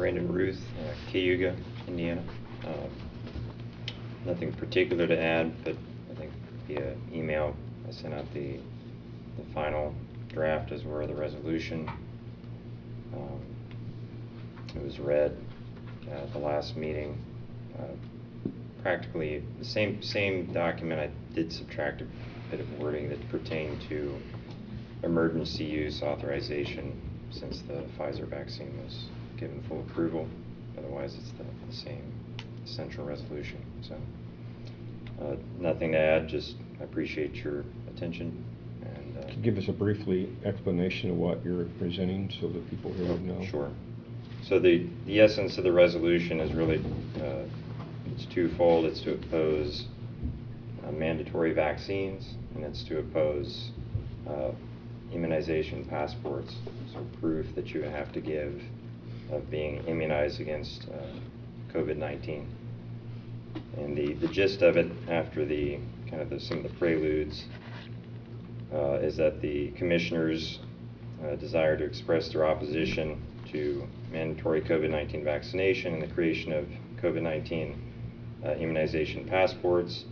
Brandon Ruth, Cayuga, Indiana. Nothing particular to add, but I think via email I sent out the final draft as were the resolution. It was read at the last meeting. Practically the same document. I did subtract a bit of wording that pertained to emergency use authorization since the Pfizer vaccine was given full approval. Otherwise, it's the same central resolution. So nothing to add, just I appreciate your attention. And Can you give us a briefly explanation of what you're presenting so that people here would know? Sure. So the essence of the resolution is really it's twofold. It's to oppose mandatory vaccines, and it's to oppose immunization passports, so proof that you have to give of being immunized against COVID-19. And the gist of it, after the kind of some of the preludes, is that the commissioners desire to express their opposition to mandatory COVID-19 vaccination and the creation of COVID-19 immunization passports,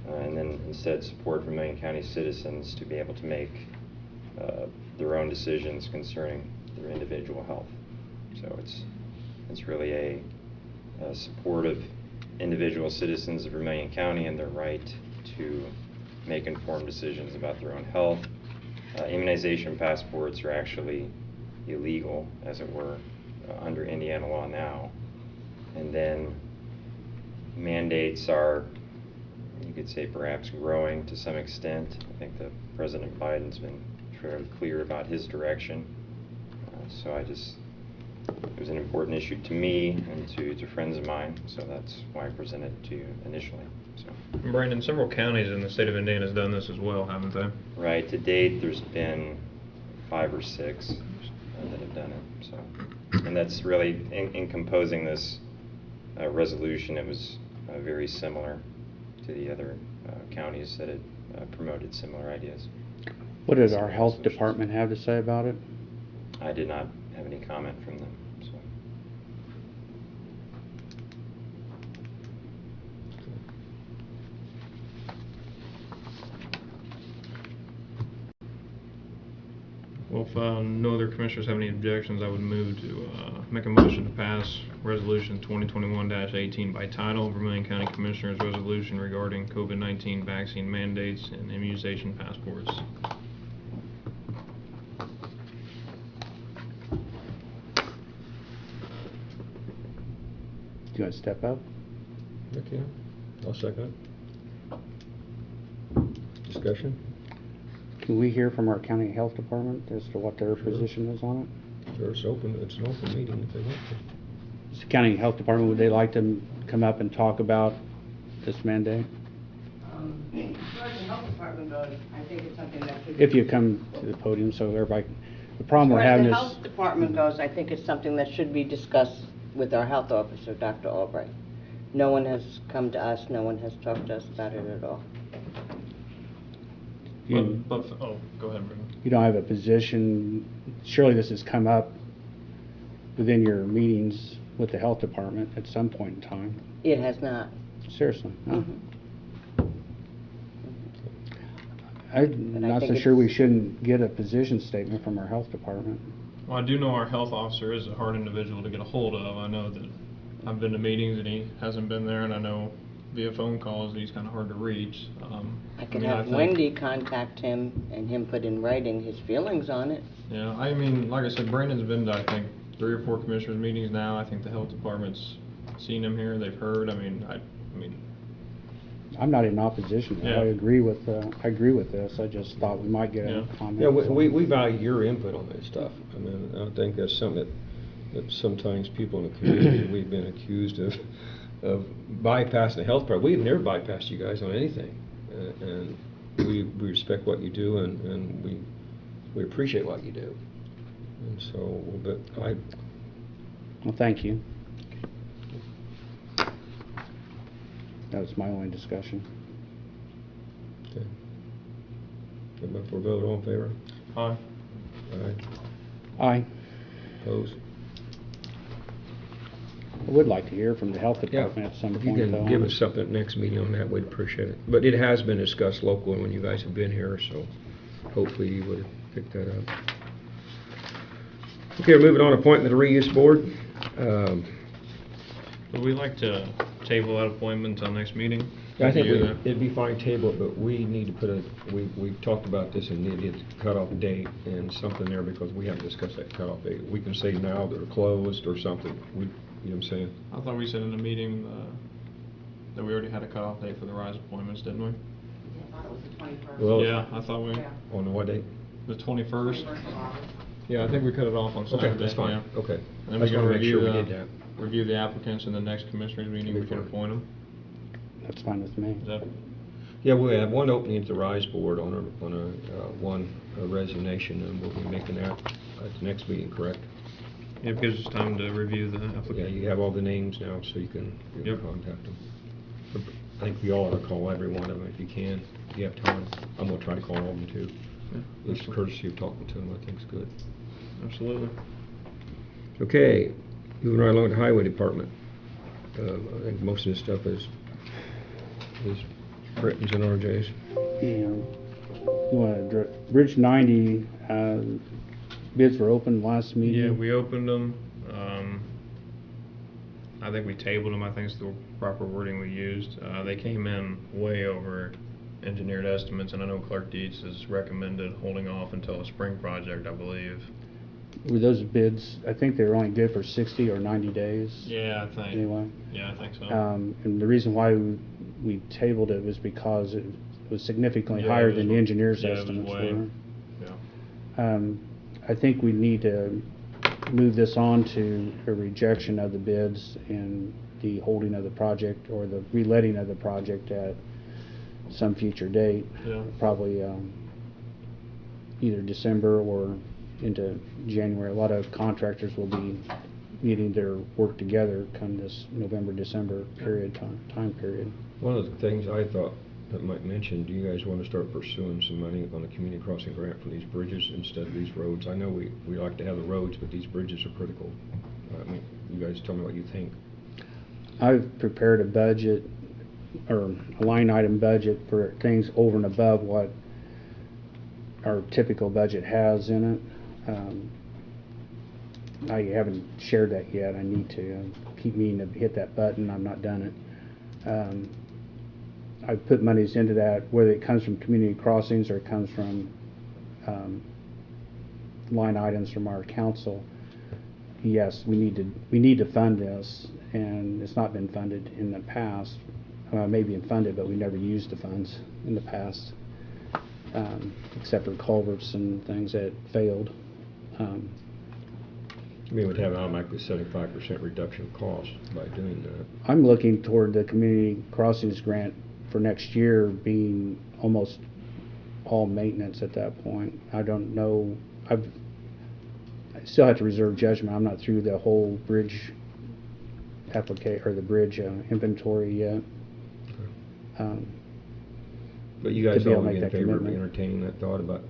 and then instead support Vermilion County citizens to be able to make their own decisions concerning their individual health. So it's really a support of individual citizens of Vermilion County and their right to make informed decisions about their own health. Immunization passports are actually illegal, as it were, under Indiana law now. And then mandates are, you could say, perhaps growing to some extent. I think that President Biden's been fairly clear about his direction. So it was an important issue to me and to friends of mine, so that's why I presented it to you initially. So. Brandon, several counties in the state of Indiana has done this as well, haven't they? Right. To date, there's been 5 or 6 that have done it. So, and that's really in composing this resolution. It was very similar to the other counties that had promoted similar ideas. What did our health department have to say about it? I did not have any comment from them. So. Well, if no other commissioners have any objections, I would move to make a motion to pass Resolution 2021-18 by title, Vermilion County Commissioners Resolution regarding COVID-19 vaccine mandates and immunization passports. Do you want to step up? Okay, I'll second it. Discussion? Can we hear from our county health department as to what their position is on it? Sure, it's an open meeting if they want to. Is the county health department, would they like to come up and talk about this mandate? As far as the health department goes, I think it's something that should. If you come to the podium so everybody, the problem we're As far having as is. the health department goes, I think it's something that should be discussed with our health officer, Dr. Albright. No one has come to us, no one has talked to us about it at all. You, Oh, go ahead, Brandon. you don't have a position, surely this has come up within your meetings with the health department at some point in time. It has not. Seriously? Huh? Mhm. I'm But I not think so sure we it's- shouldn't get a position statement from our health department. Well, I do know our health officer is a hard individual to get a hold of. I know that I've been to meetings and he hasn't been there, and I know via phone calls he's kind of hard to reach. I could mean, have think- Wendy contact him and him put in writing his feelings on it. Yeah, I mean, like I said, Brandon's been to, I think, 3 or 4 commissioners meetings now. I think the health department's seen him here, they've heard. I mean, I'm not in opposition. Yeah. I agree with this. I just thought we might get a Yeah. comment. Yeah, we value your input on this stuff. I mean, I think that's something that sometimes people in the community, we've been accused of bypassing the health department. We've never bypassed you guys on anything. And we respect what you do, and we appreciate what you do. And so, but Well, thank you. That was my only discussion. okay. Everybody for a vote, all in favor? Aye. Aye. Aye. Opposed? I would like to hear from the health Yeah, department at some if you point, though. can give us something at next meeting on that, we'd appreciate it. But it has been discussed locally when you guys have been here, so hopefully you would pick that up. Okay, we're moving on, appointment of the reuse board. Would we like to table that appointment until next meeting? I think Yeah. it'd be fine table it, but we need to put we've talked about this and needed a cutoff date and something there because we haven't discussed that cutoff date. We can say now they're closed or something, you know what I'm saying? I thought we said in the meeting that we already had a cutoff date for the RISE appointments, didn't we? I thought it was the 21st. Well, Yeah, I thought we, Yeah. On what date? the 21st. 21st of August. Yeah, I think we cut it off on Saturday. Okay, that's fine, yeah. okay. And then I we just can wanna make review sure we the, did that. review the applicants in the next commissioners meeting, we can appoint them. That's fine with me. Is that, Yeah, we have one opening at the RISE board on a resignation, and we'll be making that at the next meeting, correct? yeah, it gives us time to review the Yeah, applicant. you have all the names now, so you can Yep. contact them. I think we all ought to call every one of them if you can, if you have time. I'm gonna try to call all of them too. Yeah, Just courtesy of talking to them, I think's good. Absolutely. Okay, moving right along to Highway Department. I think most of this stuff is Britton's and RJ's. Bridge 90, bids were open last meeting. Yeah, we opened them. I think we tabled them. I think it's the proper wording we used. They came in way over engineered estimates, and I know Clark Dietz has recommended holding off until a spring project, I believe. Were those bids, I think they were only good for 60 or 90 days? Yeah, I think. Anyway. Yeah, I think so. And the reason why we tabled it was because it was significantly Yeah, higher it than was- the engineer's yeah, it was estimates way- were. Yeah. I think we need to move this on to a rejection of the bids and the holding of the project or the reletting of the project at some future date. Yeah. Probably either December or into January. A lot of contractors will be needing their work together come this November, December time period. One of the things I thought that might mention, do you guys want to start pursuing some money on the community crossing grant for these bridges instead of these roads? I know we like to have the roads, but these bridges are critical. I mean, you guys tell me what you think. I've prepared a budget or a line item budget for things over and above what our typical budget has in it. I haven't shared that yet. I need to. I keep meaning to hit that button. I've not done it. I've put monies into that, whether it comes from community crossings or it comes from line items from our council. Yes, we need to fund this, and it's not been funded in the past. Maybe been funded, but we never used the funds in the past, except for culverts and things that failed. I mean, it would have an automatically 75% reduction of cost by doing that. I'm looking toward the community crossings grant for next year being almost all maintenance at that point. I don't know. I still have to reserve judgment. I'm not through the whole bridge or the bridge inventory yet. But you guys to be able all to be make in that favor of commitment. entertaining that thought about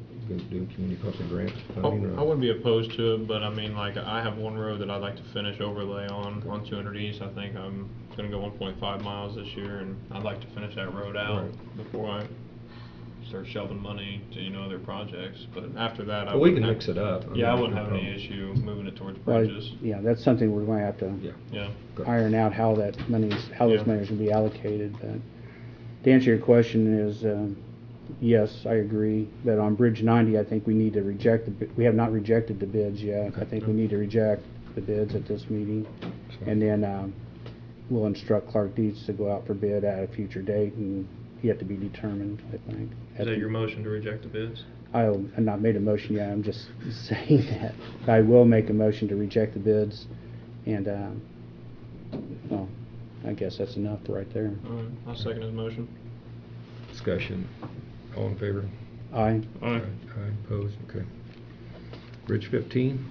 doing community crossing grants funding? or- I wouldn't be opposed to it, but I mean, like, I have one road that I'd like to finish overlay on 200 East. I think I'm gonna go 1.5 miles this year, and I'd like to finish that road out Right. before I start shelving money to, other projects. But after that, I Well, we wouldn't can have- mix it up. Yeah, I mean, wouldn't no have any problem. issue moving it towards Well, bridges. yeah, that's something we're going to have to Yeah. Yeah. Good. iron out how those Yeah. monies will be allocated. But to answer your question is, yes, I agree that on Bridge 90, I think we need to reject we have not rejected the bids yet. I think we need to reject the bids at this meeting. And then we'll instruct Clark Dietz to go out for bid at a future date and yet to be determined, I think. Is that your motion to reject the bids? I've not made a motion yet, I'm just saying that. I will make a motion to reject the bids, and, well, I guess that's enough right there. All right, I'll second his motion. Discussion. All in favor? Aye. Aye. Aye, opposed, okay. Bridge 15?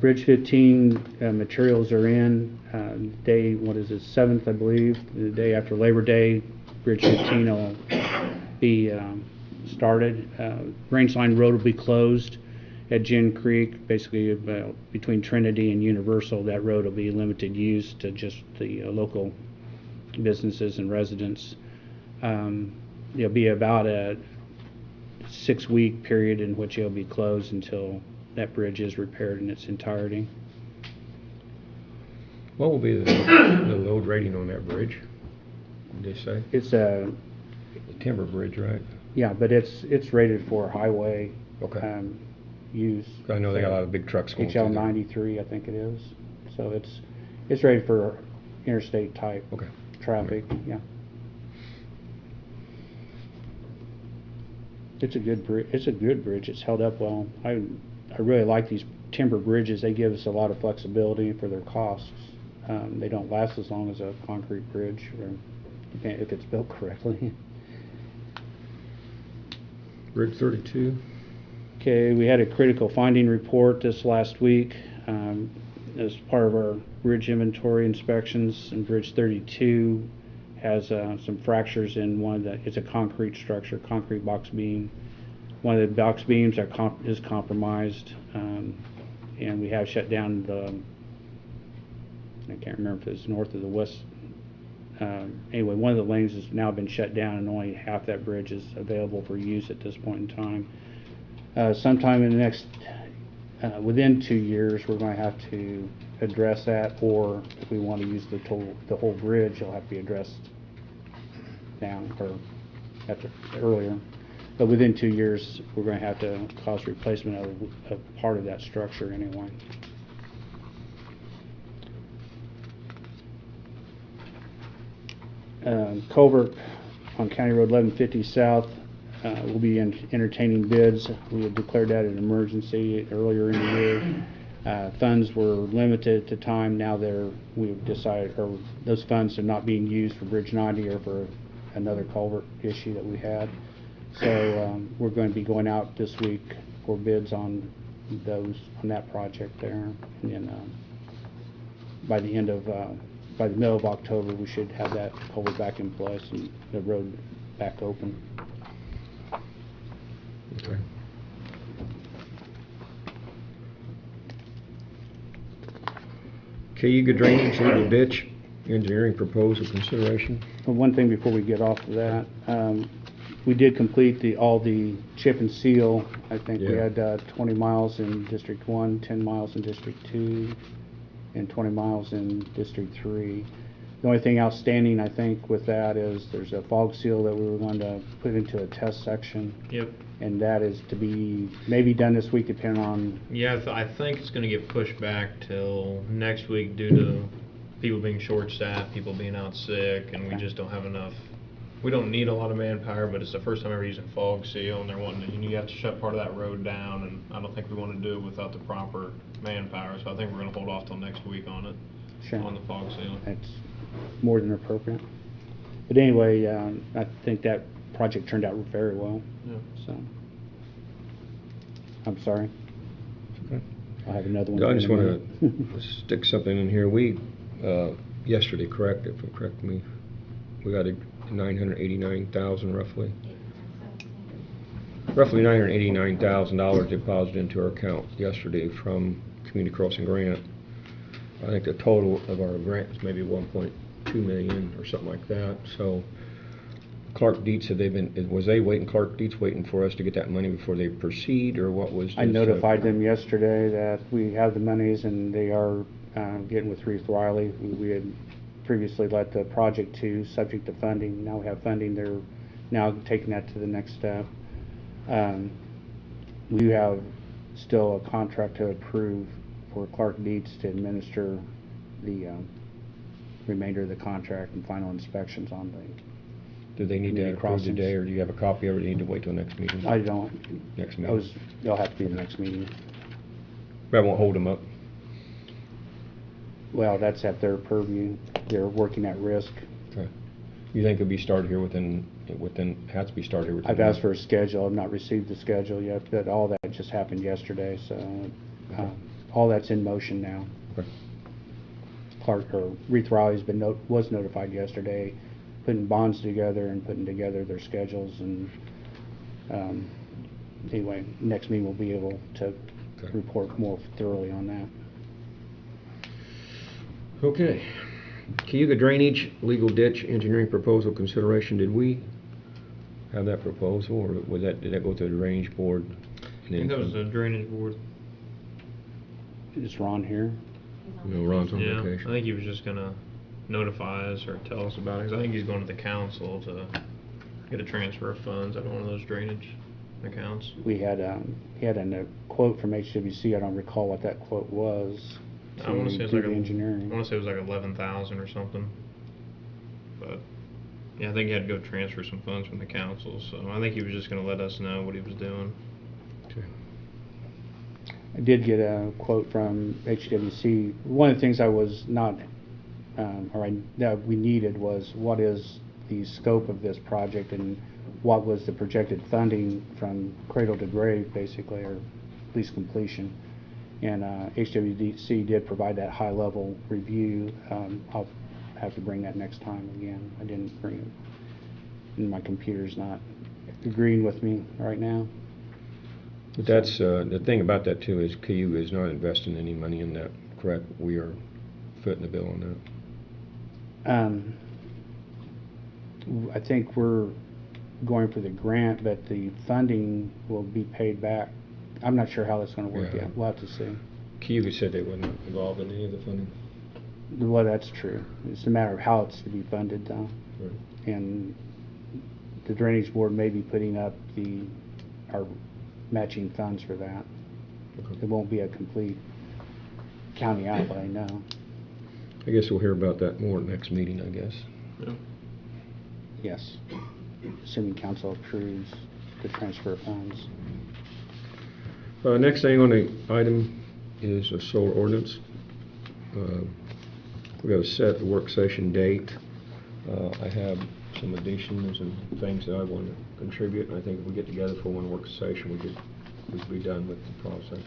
Bridge 15, materials are in, day, 7th, I believe, the day after Labor Day, Bridge 15 will be started. Range Line Road will be closed, at Gin Creek, basically between Trinity and Universal, that road will be limited use to just the local businesses and residents. There'll be about a 6-week period in which it'll be closed until that bridge is repaired in its entirety. What will be the load rating on that bridge, did they say? It's a Timber bridge, right? yeah, but it's rated for highway Okay. use. I know they got a lot of big trucks going through HL there. 93, I think it is. So it's rated for interstate type Okay. traffic. Yeah. It's a good bridge. It's a good bridge. It's held up well. I really like these timber bridges. They give us a lot of flexibility for their costs. They don't last as long as a concrete bridge, or if it's built correctly. Bridge 32. Okay, we had a critical finding report this last week as part of our bridge inventory inspections, and Bridge 32 has some fractures in one of the, it's a concrete structure, concrete box beam. One of the box beams is compromised, and we have shut down the, I can't remember if it's north or the west. Anyway, one of the lanes has now been shut down, and only half that bridge is available for use at this point in time. Sometime in the next, within 2 years, we're going to have to address that, or if we want to use the whole bridge, it'll have to be addressed now or earlier. But within 2 years, we're going to have to cost replacement of part of that structure anyway. Culvert on County Road 1150 South will be entertaining bids. We had declared that an emergency earlier in the year. Funds were limited at the time. Now we've decided, or those funds are not being used for Bridge 90 or for another culvert issue that we had. So we're going to be going out this week for bids on that project there, and then by the middle of October, we should have that culvert back in place and the road back open. Okay. Cayuga Drainage, Eagle Ditch, engineering proposal consideration. But one thing before we get off of that, we did complete all the chip and seal. I think we Yeah. had 20 miles in District 1, 10 miles in District 2, and 20 miles in District 3. The only thing outstanding, I think, with that is there's a fog seal that we were going to put into a test section. Yep. And that is to be maybe done this week, depending on. Yeah, I think it's going to get pushed back till next week due to people being short-staffed, people being out sick, and we just don't have enough. We don't need a lot of manpower, but it's the first time ever using fog seal, and they're wanting to, you have to shut part of that road down, and I don't think we want to do it without the proper manpower, so I think we're going to hold off till next week on it, Sure. on the fog seal. That's more than appropriate. But anyway, I think that project turned out very well. Yeah. So, I'm sorry. Okay. I have another one. I just in a want minute. to stick something in here. We, yesterday, correct me, we got a 989,000 roughly $989,000 deposited into our account yesterday from Community Crossing Grant. I think the total of our grant is maybe 1.2 million or something like that. So Clark Dietz, Clark Dietz waiting for us to get that money before they proceed, or what was this? I notified them yesterday that we have the monies and they are getting with Reeve Riley. We had previously let the project to subject to funding. Now we have funding. They're now taking that to the next step. We have still a contract to approve for Clark Dietz to administer the remainder of the contract and final inspections on the. Do they need to community approve crossings. today, or do you have a copy of it? Do you need to wait till next meeting? I don't. Next meeting. They'll have to be the next meeting. That won't hold them up. Well, that's at their purview. They're working at risk. Okay. You think it'll be started here has to be started here within? I've asked for a schedule. I've not received the schedule yet, but all that just happened yesterday, so all that's in motion now. Okay. Reeve Riley's was notified yesterday, putting bonds together and putting together their schedules, and anyway, next meeting we'll be able to Okay. report more thoroughly on that. Okay. Cayuga Drainage, legal ditch engineering proposal consideration. Did we have that proposal, or did that go to the drainage board? I think that was the drainage board. Is Ron here? No, Ron's on Yeah, I vacation. think he was just gonna notify us or tell us about it, 'cause I think he's going to the council to get a transfer of funds out of one of those drainage accounts. We had, he had a quote from HWC, I don't recall what that quote was. I wanna say it was do like the engineering. I wanna say it was like 11,000 or something. But, yeah, I think he had to go transfer some funds from the council, so I think he was just gonna let us know what he was doing. Okay. I did get a quote from HWC. One of the things I was not, that we needed was what is the scope of this project and what was the projected funding from cradle to grave, basically, or at least completion. And HWC did provide that high-level review. I'll have to bring that next time again. I didn't bring it, and my computer's not agreeing with me right now. But that's, the thing about that too is Cayuga is not investing any money in that, correct? We are footing the bill on that. I think we're going for the grant, but the funding will be paid back. I'm not sure how that's gonna work Yeah. yet. We'll have to see. Cayuga said they wouldn't involve in any of the funding. Well, that's true. It's a matter of how it's to be funded, though. Right. And the drainage board may be putting up our matching funds for that. Okay. It won't be a complete county outlay, no. I guess we'll hear about that more next meeting, I guess. Yeah. Yes. Assuming council approves the transfer of funds. Next thing on the item is a solar ordinance. We've got to set the work session date. I have some additions and things that I want to contribute, and I think if we get together for one work session, we could be done with the process.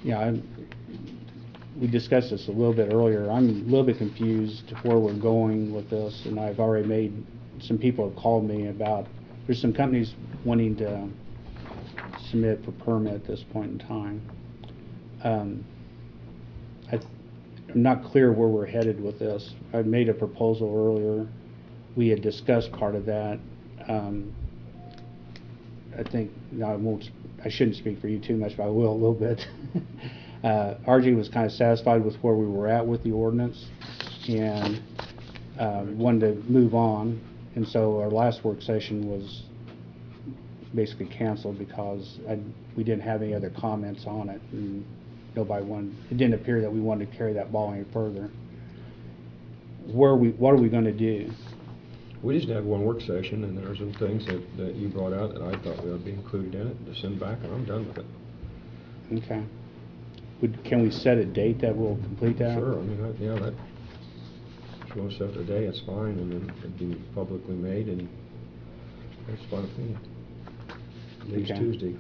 Yeah, we discussed this a little bit earlier. I'm a little bit confused where we're going with this, and I've already made, some people have called me about, there's some companies wanting to submit for permit at this point in time. I'm not clear where we're headed with this. I made a proposal earlier. We had discussed part of that. I think, no, I shouldn't speak for you too much, but I will a little bit. RG was kind of satisfied with where we were at with the ordinance and wanted to move on. And so our last work session was basically canceled because we didn't have any other comments on it. And it didn't appear that we wanted to carry that ball any further. What are we going to do? We just had one work session, and there were some things that you brought out that I thought would be included in it, to send back, and I'm done with it. Okay. Can we set a date that will complete that? Sure, I mean, if you want to set the day, it's fine, and then it'd be publicly made, and that's fine with me. Leaves Okay. Tuesday.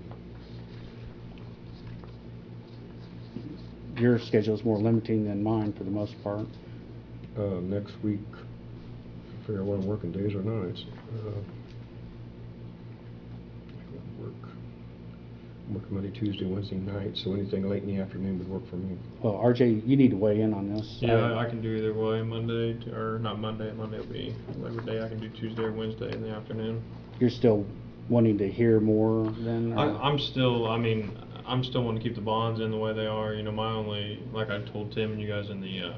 Your schedule is more limiting than mine for the most part. Next week, figure out what I'm working days or nights. I'm working Monday, Tuesday, Wednesday night, so anything late in the afternoon would work for me. Well, RJ, you need to weigh in on this. Yeah, I can do either way, or not Monday will be Labor Day. I can do Tuesday or Wednesday in the afternoon. You're still wanting to hear more then? or- I'm still wanting to keep the bonds in the way they are. My only, like I told Tim and you guys in the,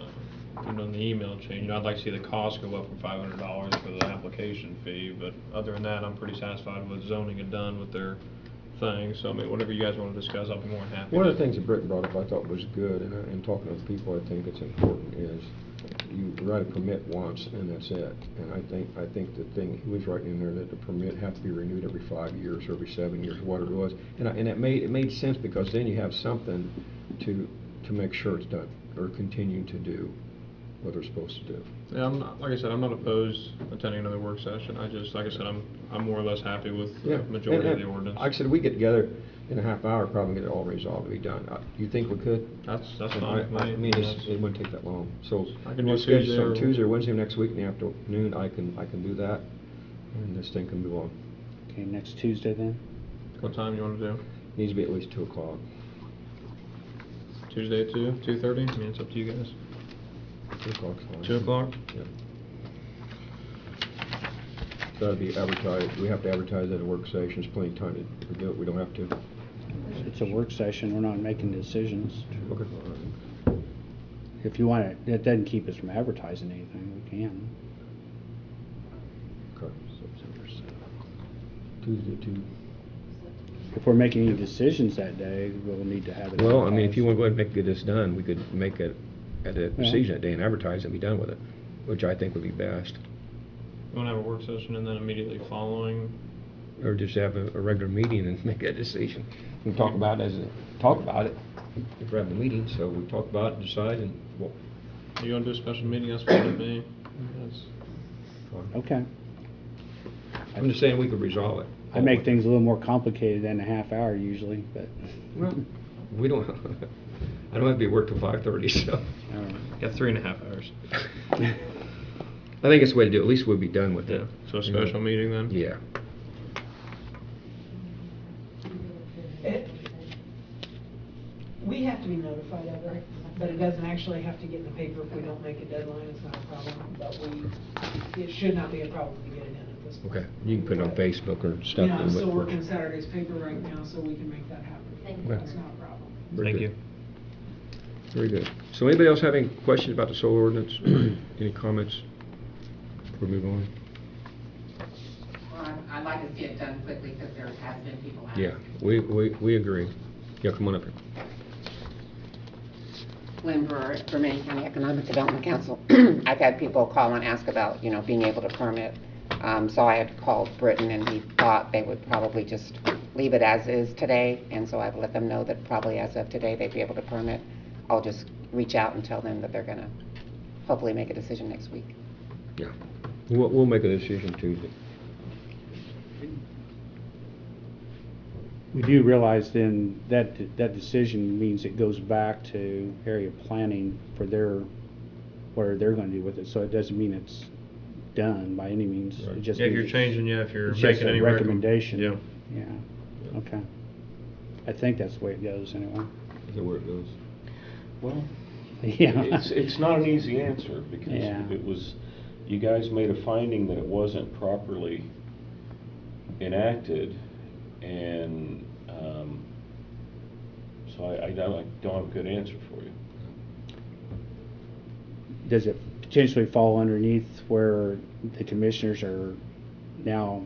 in the email chain, I'd like to see the cost go up from $500 for the application fee, but other than that, I'm pretty satisfied with zoning and done with their thing. So, whatever you guys want to discuss, I'll be more than happy. One of the things that Britton brought up I thought was good, and talking to people, I think it's important, is you write a permit once and that's it. And I think the thing, he was writing in there that the permit have to be renewed every 5 years or every 7 years, whatever it was. And it made sense, because then you have something to make sure it's done, or continue to do what they're supposed to do. Yeah, like I said, I'm not opposed to attending another work session. Like I said, I'm more or less happy with the majority of the ordinance. Like I said, we get together in a half hour, probably get it all resolved, to be done. You think we could? That's And fine with I me. mean, it wouldn't take that long. So I can we'll do schedule Tuesday some or- Tuesday or Wednesday next week in the afternoon. I can do that, and this thing can move on. Okay, next Tuesday then? What time you want to do? Needs to be at least 2 o'clock. Tuesday at 2, 2:30? I mean, it's up to you guys. 2 o'clock's fine. 2 o'clock? Yeah. That'll be advertised, we have to advertise at a work session, there's plenty of time to do it, we don't have to. It's a work session, we're not making decisions. Okay. If you want it, that doesn't keep us from advertising anything, we can. Okay, September 7th. Tuesday, 2. If we're making any decisions that day, we'll need to have it. Well, I mean, if you want advertised. to go ahead and get this done, we could make it at a decision that day and advertise and be done with it, which I think would be best. You want to have a work session and then immediately following? Or just have a regular meeting and make a decision. We talk about it talk about it if we're having a meeting, so we talk about it, decide, and well. You want to do a special meeting? That's fine with me. That's fine. Okay. I'm just saying we could resolve it. I make things a little more complicated than a half hour usually, but. Well, we don't, I don't have to be at work till 5:30, so. All right. got 3.5 hours. I think it's the way to do it, at least we'll be done with Yeah. it. So a special meeting then? Yeah. We have to be notified of it, but it doesn't actually have to get in the paper if we don't make a deadline, it's not a problem. But it should not be a problem to get it in at this point. Okay, you can put it on Facebook or stuff. Yeah, I'm and still what- working Saturday's paper right now, so we can make that happen. That's not a problem. Very Thank good. you. Very good. So anybody else have any questions about the solar ordinance? Any comments before we move on? Well, I'd like to see it done quickly because there has been people asking. Yeah, we agree. Yeah, come on up here. Lynn, Vermail County Economic Development Council. I've had people call and ask about, being able to permit. So I had called Britton and he thought they would probably just leave it as is today. And so I've let them know that probably as of today, they'd be able to permit. I'll just reach out and tell them that they're gonna hopefully make a decision next week. Yeah, we'll make a decision Tuesday. We do realize then that decision means it goes back to area planning for where they're gonna do with it, so it doesn't mean it's done by any means. Right. It just Yeah, if means you're it's- changing, if you're it's just making a any recommendation. Yeah. Yeah, okay. I think that's the way it goes anyway. Is that where it goes? Well, Yeah. it's not an easy answer because Yeah. it was, you guys made a finding that it wasn't properly enacted, and so I don't have a good answer for you. Does it potentially fall underneath where the commissioners are now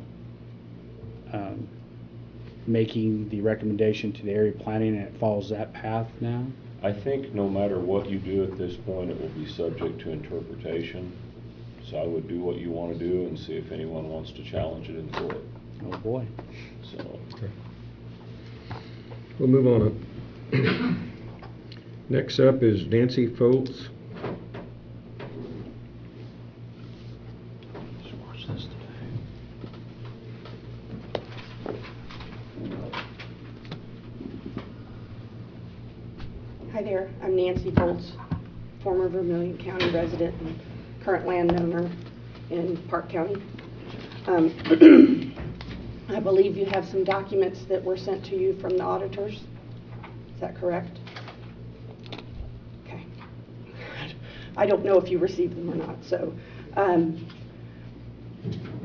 making the recommendation to the area planning and it follows that path now? I think no matter what you do at this point, it will be subject to interpretation. So I would do what you want to do and see if anyone wants to challenge it in court. Oh, boy. So, Okay. We'll move on up. Next up is Nancy Foltz. watch this today. Hi there, I'm Nancy Foltz, former Vermilion County resident and current landowner in Park County. I believe you have some documents that were sent to you from the auditors. Is that correct? Okay. I don't know if you received them or not, so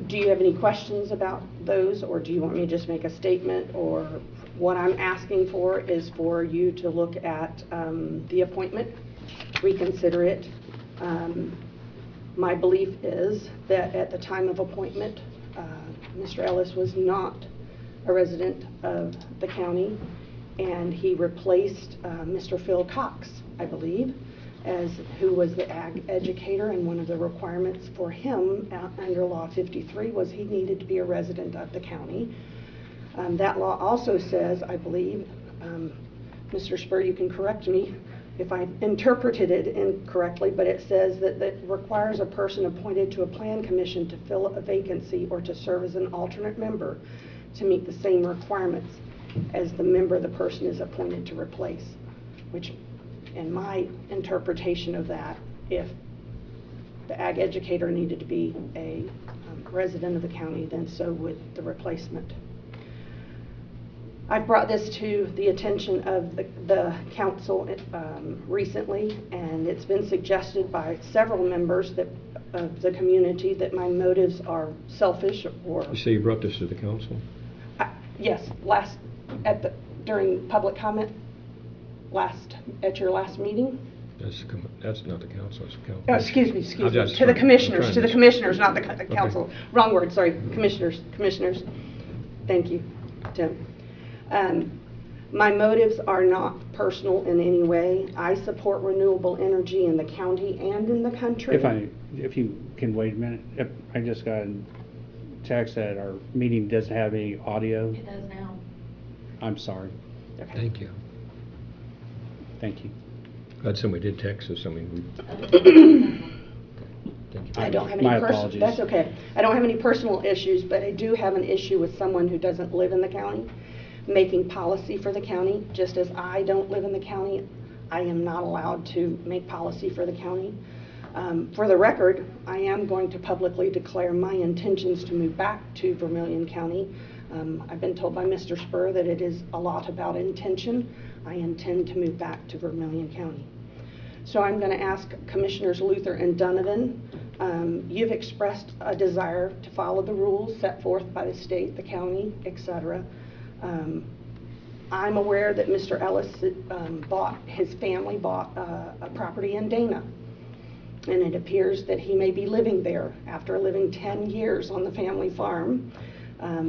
do you have any questions about those, or do you want me to just make a statement? Or what I'm asking for is for you to look at the appointment, reconsider it. My belief is that at the time of appointment, Mr. Ellis was not a resident of the county, and he replaced Mr. Phil Cox, I believe, who was the ag educator, and one of the requirements for him under Law 53 was he needed to be a resident of the county. That law also says, I believe, Mr. Spur, you can correct me if I interpreted it incorrectly, but it says that it requires a person appointed to a plan commission to fill a vacancy or to serve as an alternate member to meet the same requirements as the member the person is appointed to replace, which in my interpretation of that, if the ag educator needed to be a resident of the county, then so would the replacement. I've brought this to the attention of the council recently, and it's been suggested by several members of the community that my motives are selfish or... You say you brought this to the council? Yes, during public comment at your last meeting. That's not the council, it's the council. Oh, excuse me, I'm just to the trying- commissioners, I'm to the trying commissioners, not the Okay. council. Wrong word, sorry, commissioners. Thank you, Tim. My motives are not personal in any way. I support renewable energy in the county and in the country. If you can wait a minute, I just got a text that our meeting doesn't have any audio. It does now. I'm sorry. Okay. Thank you. Thank you. Glad somebody did text us, Thank you. I don't have My any apologies. that's okay. I don't have any personal issues, but I do have an issue with someone who doesn't live in the county making policy for the county. Just as I don't live in the county, I am not allowed to make policy for the county. For the record, I am going to publicly declare my intentions to move back to Vermilion County. I've been told by Mr. Spur that it is a lot about intention. I intend to move back to Vermilion County. So I'm going to ask Commissioners Luther and Donovan, you've expressed a desire to follow the rules set forth by the state, the county, etc. I'm aware that Mr. Ellis his family bought a property in Dana, and it appears that he may be living there after living 10 years on the family farm.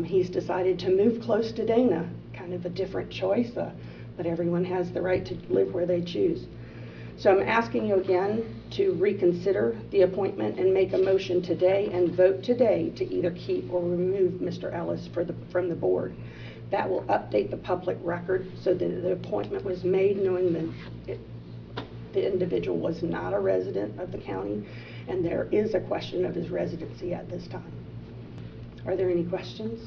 He's decided to move close to Dana, kind of a different choice, but everyone has the right to live where they choose. So I'm asking you again to reconsider the appointment and make a motion today and vote today to either keep or remove Mr. Ellis from the board. That will update the public record so that the appointment was made knowing that the individual was not a resident of the county, and there is a question of his residency at this time. Are there any questions?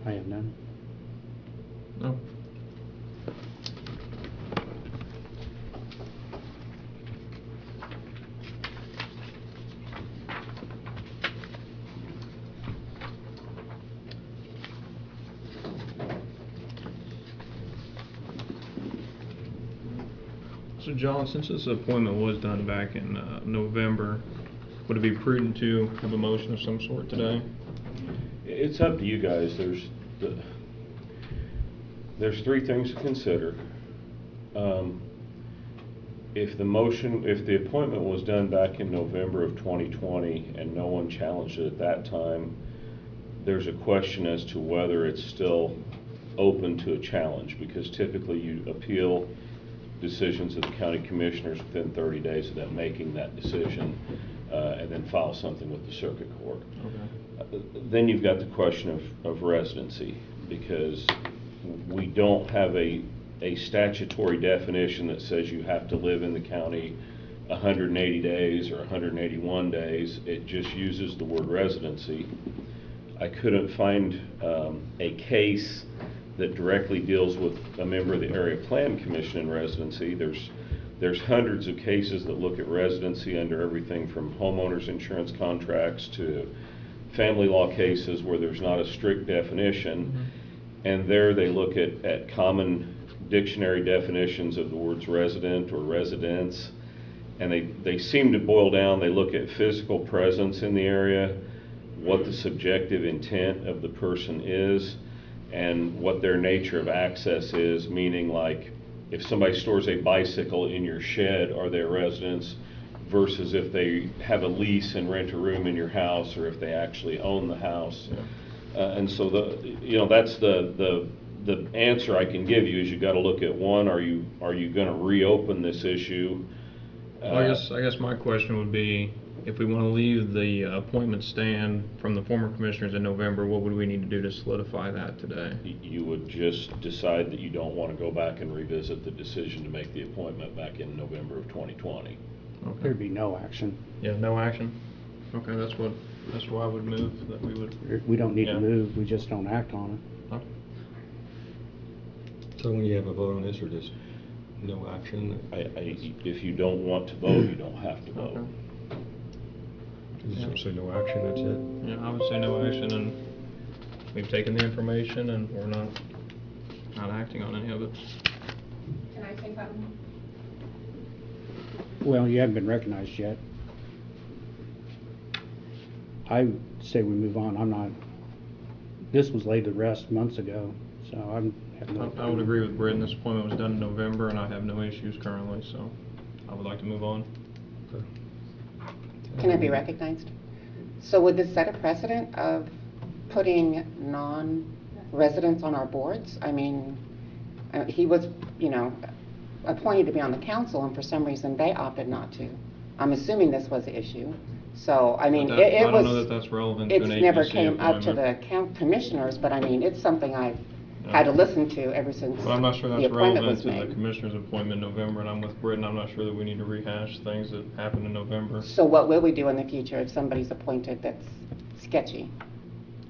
I have none. No. So John, since this appointment was done back in November, would it be prudent to have a motion of some sort today? It's up to you guys. There's three things to consider. If the appointment was done back in November of 2020 and no one challenged it at that time, there's a question as to whether it's still open to a challenge, because typically you appeal decisions of the county commissioners within 30 days of them making that decision, and then file something with the circuit court. Okay. Then you've got the question of residency, because we don't have a statutory definition that says you have to live in the county 180 days or 181 days. It just uses the word residency. I couldn't find a case that directly deals with a member of the Area Plan Commission in residency. There's hundreds of cases that look at residency under everything from homeowners insurance contracts to family law cases where there's not a strict definition. Mm-hmm. And there they look at common dictionary definitions of the words resident or residence, and they seem to boil down. They look at physical presence in the area, what the subjective intent of the person is, and what their nature of access is, meaning like if somebody stores a bicycle in your shed, are they a residence, versus if they have a lease and rent a room in your house, or if they actually own the house. Yeah. And so that's the answer I can give you is you got to look at one, are you going to reopen this issue? Well, I guess my question would be, if we want to leave the appointment stand from the former commissioners in November, what would we need to do to solidify that today? You would just decide that you don't want to go back and revisit the decision to make the appointment back in November of 2020. Okay. There'd be no action. Yeah, no action? Okay, that's why I would move, that we would... We don't need Yeah. to move, we just don't act on it. Okay. So when you have a vote on this, or just no action? If you don't want to vote, you don't have to vote. Okay. Just say no action, that's it? Yeah, I would say no action, and we've taken the information and we're not acting on any of it. Can I say something? Well, you haven't been recognized yet. I would say we move on. I'm not, this was laid to rest months ago, so I would agree with Britton. This appointment was done in November, and I have no issues currently, so I would like to move on. Can I be recognized? So would this set a precedent of putting non-residents on our boards? I mean, he was, appointed to be on the council, and for some reason they opted not to. I'm assuming this was the issue. So, I mean, But it was... I don't know that that's relevant to an It's never agency came up to the appointment. commissioners, but I mean, it's something I've No. had to listen to ever since But I'm not sure the that's appointment relevant was to the made. commissioner's appointment in November, and I'm with Britton. I'm not sure that we need to rehash things that happened in November. So what will we do in the future if somebody's appointed that's sketchy?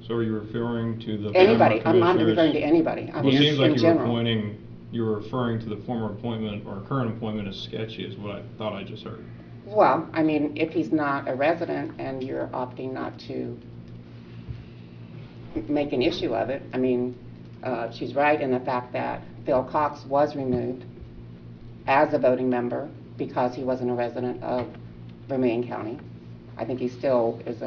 So are you referring to the Anybody, former I'm not commissioners? referring to anybody, I'm Well, it just seems like in you were general. you were referring to the former appointment or current appointment as sketchy is what I thought I just heard. Well, I mean, if he's not a resident and you're opting not to make an issue of it, I mean, she's right in the fact that Phil Cox was removed as a voting member because he wasn't a resident of Vermail County. I think he still is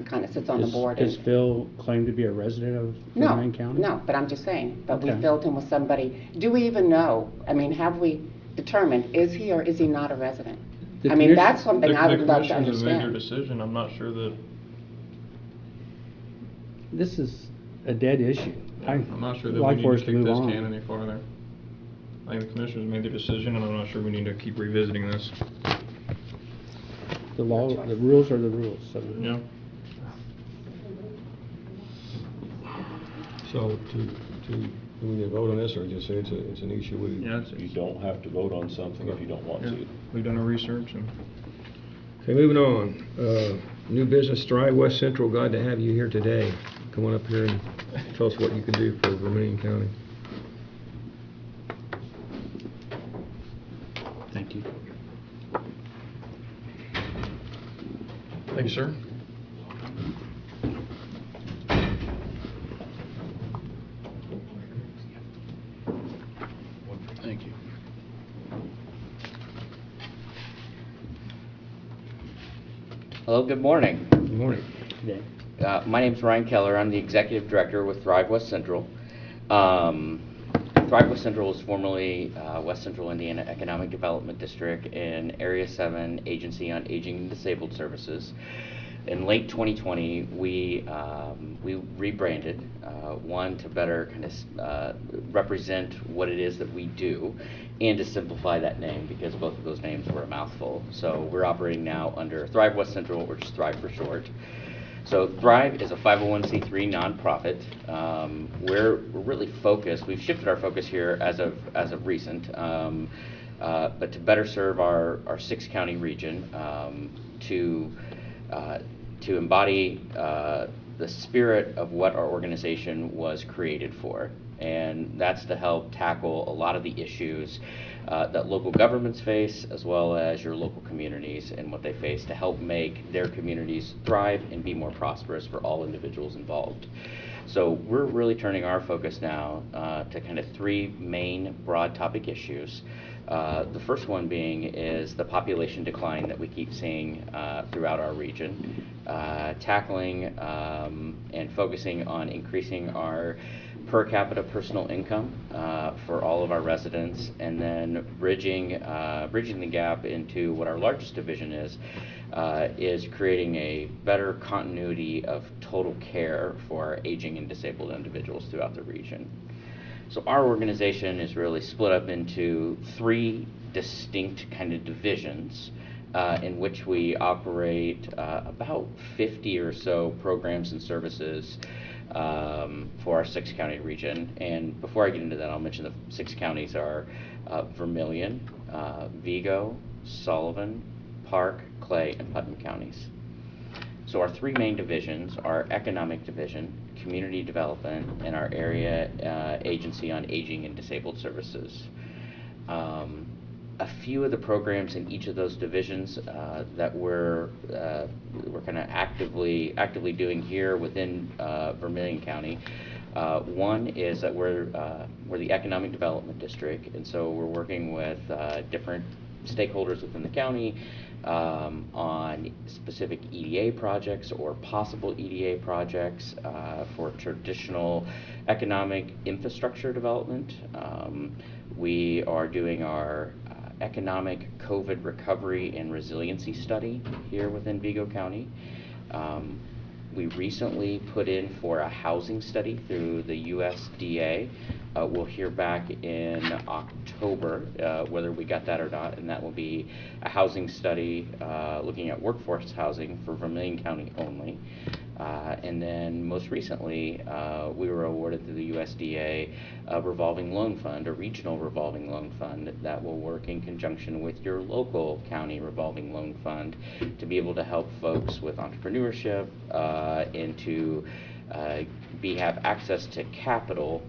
kind of sits on the board. Does Phil claim to be a resident of No, Vermail County? no, but I'm just saying, but we Okay. filled him with somebody. Do we even know? I mean, have we determined, is he or is he not a resident? The I mean, commission- that's something I would love to The commissioners have made their understand. decision. I'm not sure that, This is a dead issue. I'm not sure that we like need for to us to kick move this on. can any farther. I think the commissioners made their decision, and I'm not sure we need to keep revisiting this. The law, the rules are the rules, so. Yeah. So do we need to vote on this, or just say it's an issue we? Yeah, You don't have to vote on something if you don't want yeah. to. We've done our research and. Okay, moving on. New business, Thrive West Central. Glad to have you here today. Come on up here and tell us what you can do for Vermail County. Thank you. Thank you, sir. Thank you. Hello, good morning. Good morning. Today. My name's Ryan Keller. I'm the Executive Director with Thrive West Central. Thrive West Central was formerly West Central Indiana Economic Development District in Area 7 Agency on Aging and Disabled Services. In late 2020, we rebranded, one, to better kind of represent what it is that we do, and to simplify that name, because both of those names were a mouthful. So we're operating now under Thrive West Central, or just Thrive for short. So Thrive is a 501c3 nonprofit. We're really focused. We've shifted our focus here as of recent, but to better serve our 6-county region, to embody the spirit of what our organization was created for, and that's to help tackle a lot of the issues that local governments face, as well as your local communities and what they face, to help make their communities thrive and be more prosperous for all individuals involved. So we're really turning our focus now to kind of 3 main broad topic issues. The first one being is the population decline that we keep seeing throughout our region, tackling and focusing on increasing our per capita personal income for all of our residents, and then bridging the gap into what our largest division is creating a better continuity of total care for our aging and disabled individuals throughout the region. So our organization is really split up into 3 distinct kind of divisions in which we operate about 50 or so programs and services for our 6-county region. And before I get into that, I'll mention the 6 counties are Vermilion, Vigo, Sullivan, Park, Clay, and Putnam counties. So our 3 main divisions are Economic Division, Community Development, and our Area Agency on Aging and Disabled Services. a few of the programs in each of those divisions that we're kind of actively doing here within Vermilion County. One is that we're the economic development district, and so we're working with different stakeholders within the county on specific EDA projects or possible EDA projects for traditional economic infrastructure development. We are doing our economic COVID recovery and resiliency study here within Vigo County. We recently put in for a housing study through the USDA. We'll hear back in October whether we got that or not, and that will be a housing study looking at workforce housing for Vermilion County only. And then most recently, we were awarded through the USDA a revolving loan fund, a regional revolving loan fund that will work in conjunction with your local county revolving loan fund to be able to help folks with entrepreneurship and to have access to capital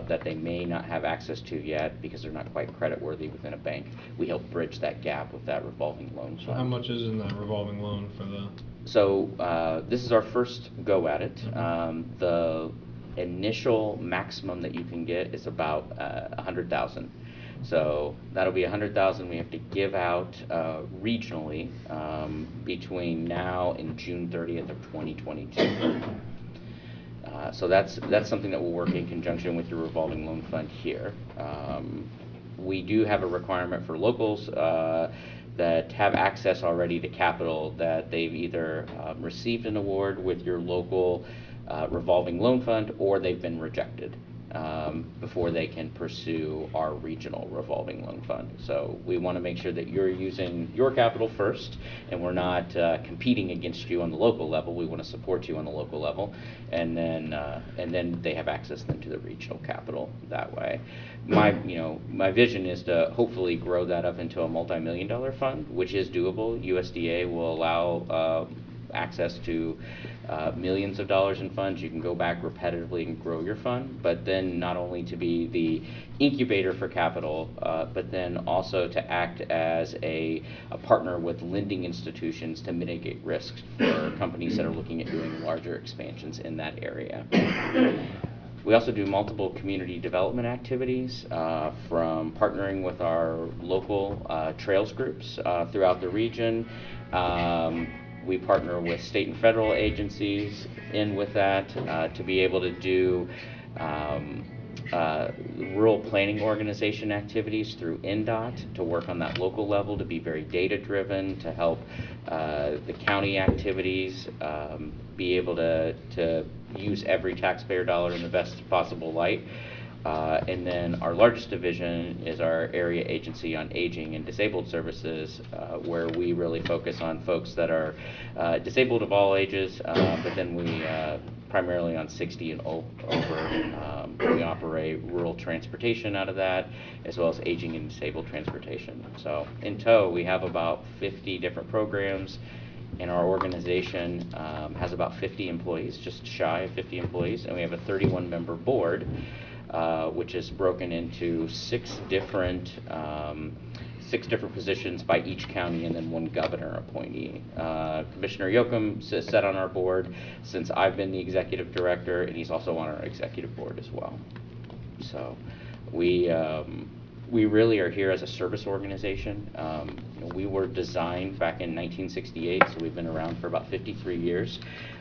that they may not have access to yet because they're not quite credit worthy within a bank. We help bridge that gap with that revolving loan fund. So how much is in that revolving loan for the? So this is our first go at it. The initial maximum that you can get is about $100,000. So that'll be $100,000 we have to give out regionally between now and June 30th of 2022. So that's something that will work in conjunction with your revolving loan fund here. We do have a requirement for locals that have access already to capital that they've either received an award with your local revolving loan fund or they've been rejected before they can pursue our regional revolving loan fund. So we want to make sure that you're using your capital first and we're not competing against you on the local level. We want to support you on the local level, and then they have access then to the regional capital that way. My vision is to hopefully grow that up into a multi-million-dollar fund, which is doable. USDA will allow access to millions of dollars in funds. You can go back repetitively and grow your fund, but then not only to be the incubator for capital, but then also to act as a partner with lending institutions to mitigate risks for companies that are looking at doing larger expansions in that area. We also do multiple community development activities, from partnering with our local trails groups throughout the region. We partner with state and federal agencies in with that to be able to do rural planning organization activities through NDOT to work on that local level, to be very data driven, to help the county activities be able to use every taxpayer dollar in the best possible light. And then our largest division is our area agency on aging and disabled services, where we really focus on folks that are disabled of all ages, but then we primarily on 60 and over. We operate rural transportation out of that, as well as aging and disabled transportation. So in tow, we have about 50 different programs, and our organization has about 50 employees, just shy of 50 employees, and we have a 31-member board, which is broken into six different positions by each county, and then one governor appointee. Commissioner Yoakum sat on our board since I've been the executive director, and he's also on our executive board as well. So we really are here as a service organization. We were designed back in 1968, so we've been around for about 53 years.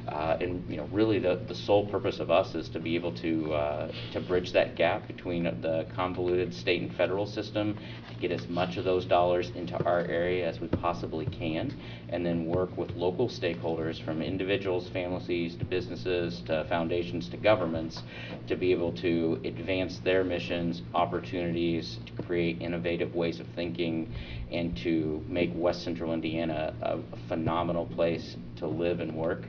And really the sole purpose of us is to be able to bridge that gap between the convoluted state and federal system, to get as much of those dollars into our area as we possibly can, and then work with local stakeholders, from individuals, families, to businesses, to foundations, to governments, to be able to advance their missions, opportunities, to create innovative ways of thinking, and to make West Central Indiana a phenomenal place to live and work.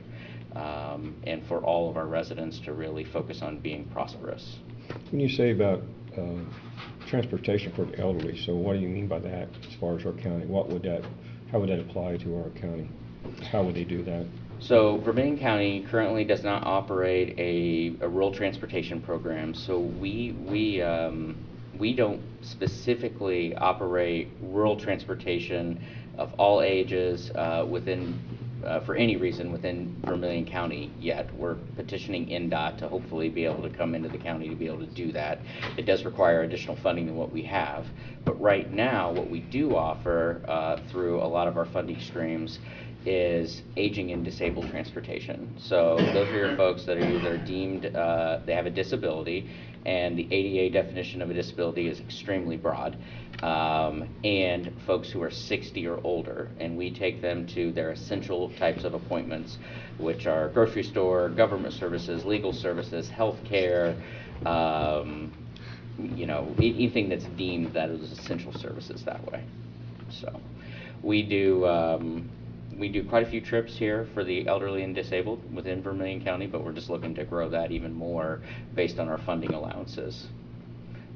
And for all of our residents to really focus on being prosperous. When you say about transportation for the elderly, so what do you mean by that as far as our county? How would that apply to our county? How would they do that? So Vermilion County currently does not operate a rural transportation program. So we we don't specifically operate rural transportation of all ages for any reason within Vermilion County yet. We're petitioning NDOT to hopefully be able to come into the county to be able to do that. It does require additional funding than what we have. But right now, what we do offer through a lot of our funding streams is aging and disabled transportation. So those are your folks that are either deemed they have a disability, and the ADA definition of a disability is extremely broad, and folks who are 60 or older, and we take them to their essential types of appointments, which are grocery store, government services, legal services, health care, anything that's deemed that is essential services that way. So we do quite a few trips here for the elderly and disabled within Vermilion County, but we're just looking to grow that even more based on our funding allowances.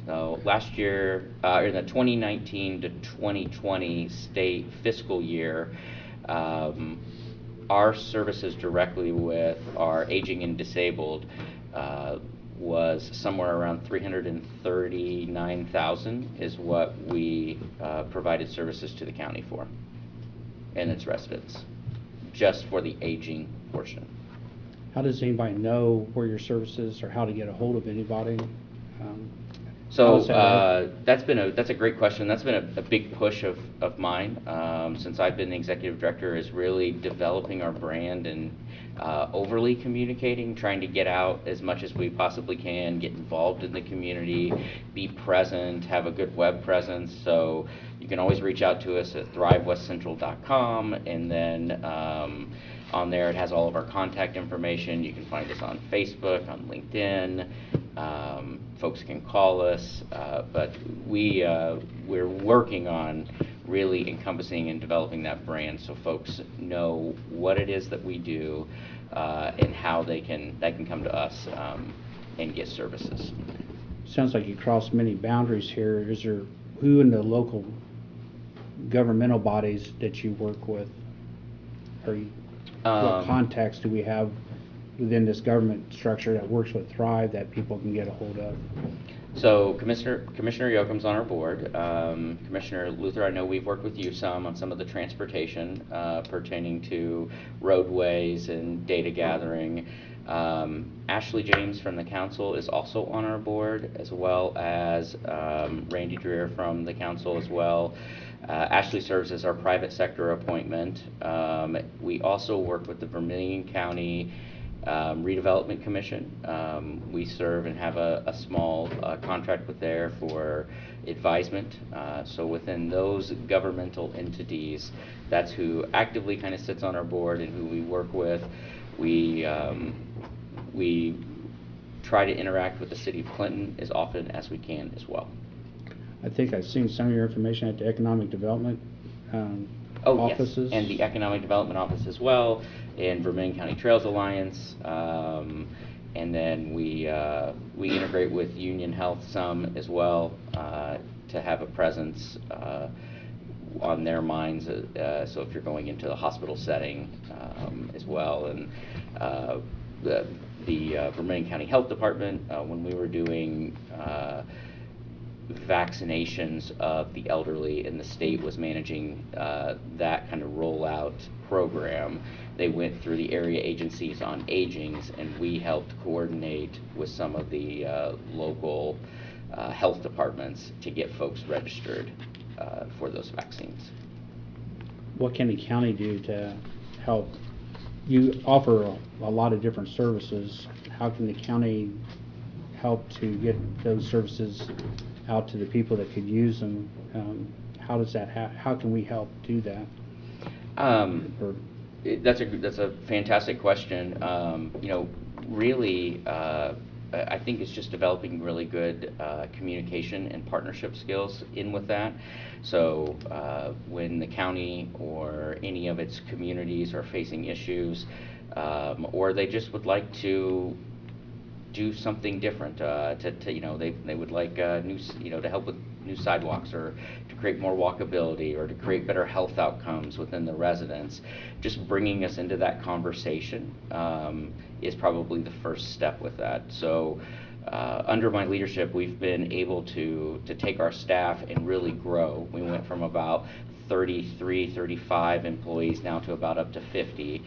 So last year, in the 2019 to 2020 state fiscal year, our services directly with our aging and disabled was somewhere around 339,000 is what we provided services to the county for and its residents, just for the aging portion. How does anybody know where your services or how to get a hold of anybody? So that's a great question. That's been a big push of mine since I've been the executive director, is really developing our brand and overly communicating, trying to get out as much as we possibly can, get involved in the community, be present, have a good web presence. So you can always reach out to us at thrivewestcentral.com, and then on there it has all of our contact information. You can find us on Facebook, on LinkedIn. Folks can call us, but we're working on really encompassing and developing that brand so folks know what it is that we do and how they can come to us and get services. Sounds like you crossed many boundaries here. Is there who in the local governmental bodies that you work with? What contacts do we have within this government structure that works with Thrive that people can get a hold of? So Commissioner Yoakum's on our board. Commissioner Luther, I know we've worked with you on some of the transportation pertaining to roadways and data gathering. Ashley James from the council is also on our board, as well as Randy Dreer from the council as well. Ashley serves as our private sector appointment. We also work with the Vermilion County Redevelopment Commission. We serve and have a small contract with there for advisement. So within those governmental entities, that's who actively kind of sits on our board and who we work with. We try to interact with the city of Clinton as often as we can as well. I think I've seen some of your information at the Economic Development offices. Yes, and the Economic Development Office as well, and Vermilion County Trails Alliance, and then we integrate with Union Health some as well to have a presence on their minds. So if you're going into the hospital setting as well, and the Vermilion County Health Department, when we were doing vaccinations of the elderly and the state was managing that kind of rollout program, they went through the area agencies on agings, and we helped coordinate with some of the local health departments to get folks registered for those vaccines. What can the county do to help? You offer a lot of different services. How can the county help to get those services out to the people that could use them? How does that how can we help do that? That's a fantastic question. Really, I think it's just developing really good communication and partnership skills in with that. So when the county or any of its communities are facing issues, or they just would like to do something different, they would like to help with new sidewalks, or to create more walkability, or to create better health outcomes within the residents. Just bringing us into that conversation is probably the first step with that. So under my leadership, we've been able to take our staff and really grow. We went from about 33, 35 employees now to about up to 50.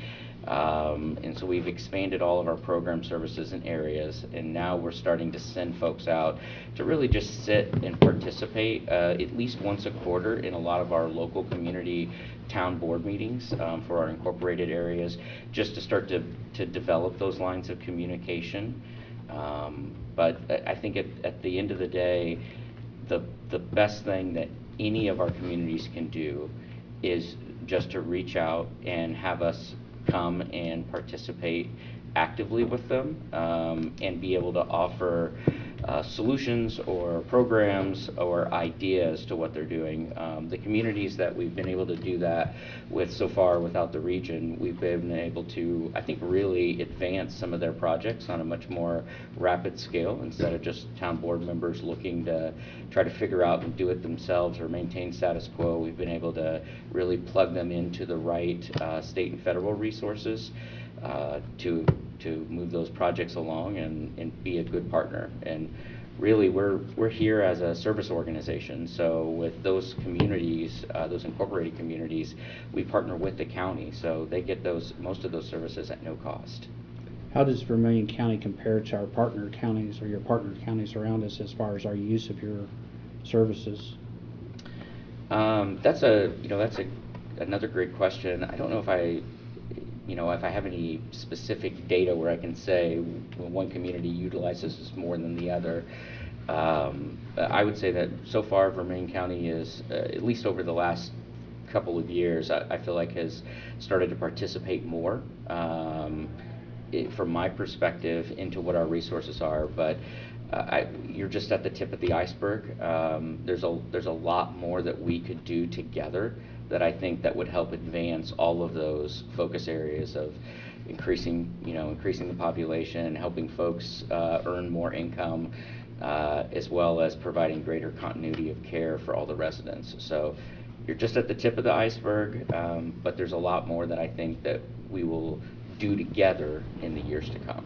And so we've expanded all of our program services and areas, and now we're starting to send folks out to really just sit and participate at least once a quarter in a lot of our local community town board meetings for our incorporated areas, just to start to develop those lines of communication. But I think at the end of the day, the best thing that any of our communities can do is just to reach out and have us come and participate actively with them, and be able to offer solutions or programs or ideas to what they're doing. The communities that we've been able to do that with so far without the region, we've been able to, I think, really advance some of their projects on a much more rapid scale, instead of just town board members looking to try to figure out and do it themselves or maintain status quo. We've been able to really plug them into the right state and federal resources to move those projects along and be a good partner. And really, we're here as a service organization. So with those communities, those incorporated communities, we partner with the county, so they get most of those services at no cost. How does Vermilion County compare to our partner counties or your partner counties around us as far as our use of your services? That's another great question. I don't know if I have any specific data where I can say one community utilizes this more than the other. I would say that so far Vermail County is, at least over the last couple of years, I feel like has started to participate more, from my perspective, into what our resources are. But you're just at the tip of the iceberg. There's a lot more that we could do together that I think that would help advance all of those focus areas of increasing the population, helping folks earn more income, as well as providing greater continuity of care for all the residents. So you're just at the tip of the iceberg, but there's a lot more that I think that we will do together in the years to come.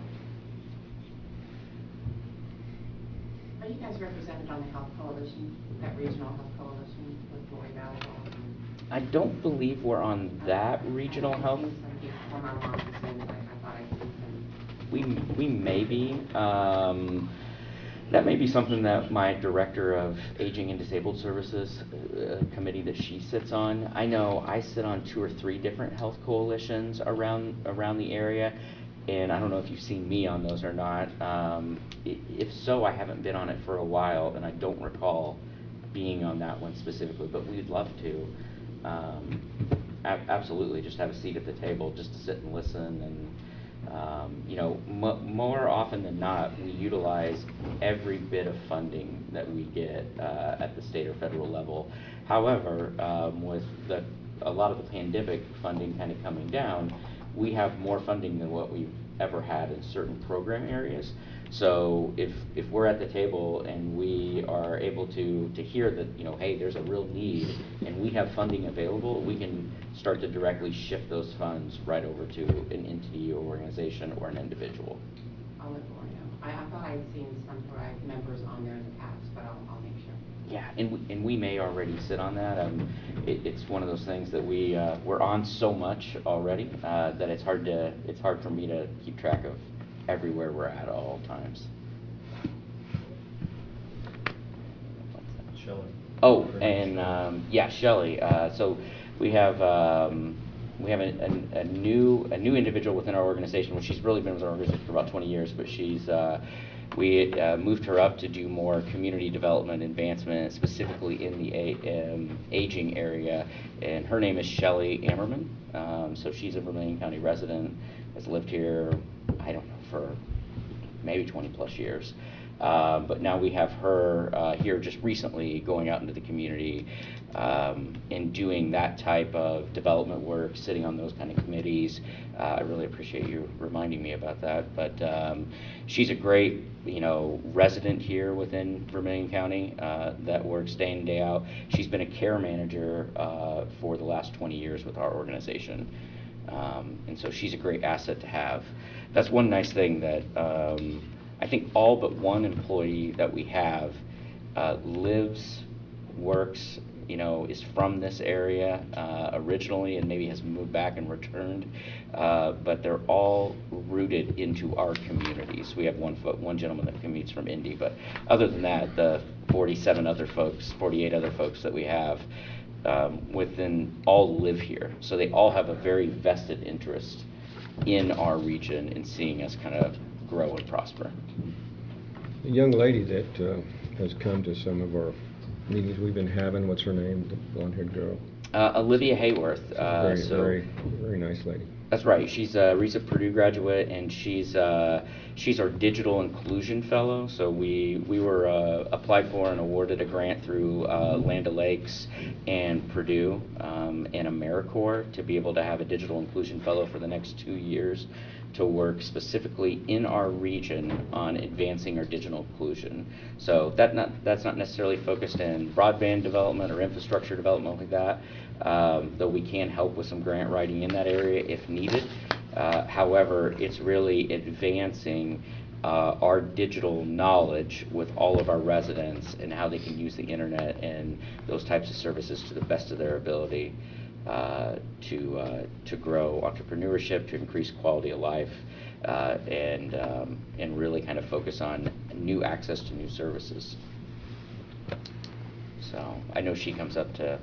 Are you guys represented on the Health Coalition, that regional health coalition with Lori Valley? I don't believe we're on that regional health. We may be. That may be something that my director of Aging and Disabled Services committee that she sits on. I know I sit on 2 or 3 different health coalitions around the area, and I don't know if you've seen me on those or not. If so, I haven't been on it for a while, and I don't recall being on that one specifically, but we'd love to. Absolutely, just have a seat at the table, just to sit and listen. And more often than not, we utilize every bit of funding that we get at the state or federal level. However, with a lot of the pandemic funding kind of coming down, we have more funding than what we've ever had in certain program areas. So if we're at the table and we are able to hear that, hey, there's a real need and we have funding available, we can start to directly shift those funds right over to an entity or organization or an individual. I'll let Laura know. I thought I'd seen some members on there in the past, but I'll make sure. Yeah, and we may already sit on that. It's one of those things that we're on so much already that it's hard for me to keep track of everywhere we're at all times. Shelly. Oh, and Shelly. So we have a new individual within our organization. Well, she's really been with our organization for about 20 years, but we moved her up to do more community development advancement, specifically in the aging area, and her name is Shelly Ammerman. So she's a Vermail County resident, has lived here, I don't know, for maybe 20 plus years. But now we have her here just recently going out into the community and doing that type of development work, sitting on those kind of committees. I really appreciate you reminding me about that. But she's a great resident here within Vermail County that works day in, day out. She's been a care manager for the last 20 years with our organization. And so she's a great asset to have. That's one nice thing that I think all but one employee that we have lives, works, is from this area originally and maybe has moved back and returned, but they're all rooted into our communities. We have one gentleman that commutes from Indy, but other than that, the 48 other folks that we have within all live here. So they all have a very vested interest in our region and seeing us kind of grow and prosper. The young lady that has come to some of our meetings we've been having, what's her name, the blonde-haired girl? Olivia Hayworth. Very nice lady. That's right. She's a recent Purdue graduate, and she's our digital inclusion fellow. So we were applied for and awarded a grant through Land O'Lakes and Purdue and AmeriCorps to be able to have a digital inclusion fellow for the next 2 years to work specifically in our region on advancing our digital inclusion. So that's not necessarily focused in broadband development or infrastructure development like that, though we can help with some grant writing in that area if needed. However, it's really advancing our digital knowledge with all of our residents and how they can use the internet and those types of services to the best of their ability. To grow entrepreneurship, to increase quality of life, and really kind of focus on new access to new services. So I know she comes up to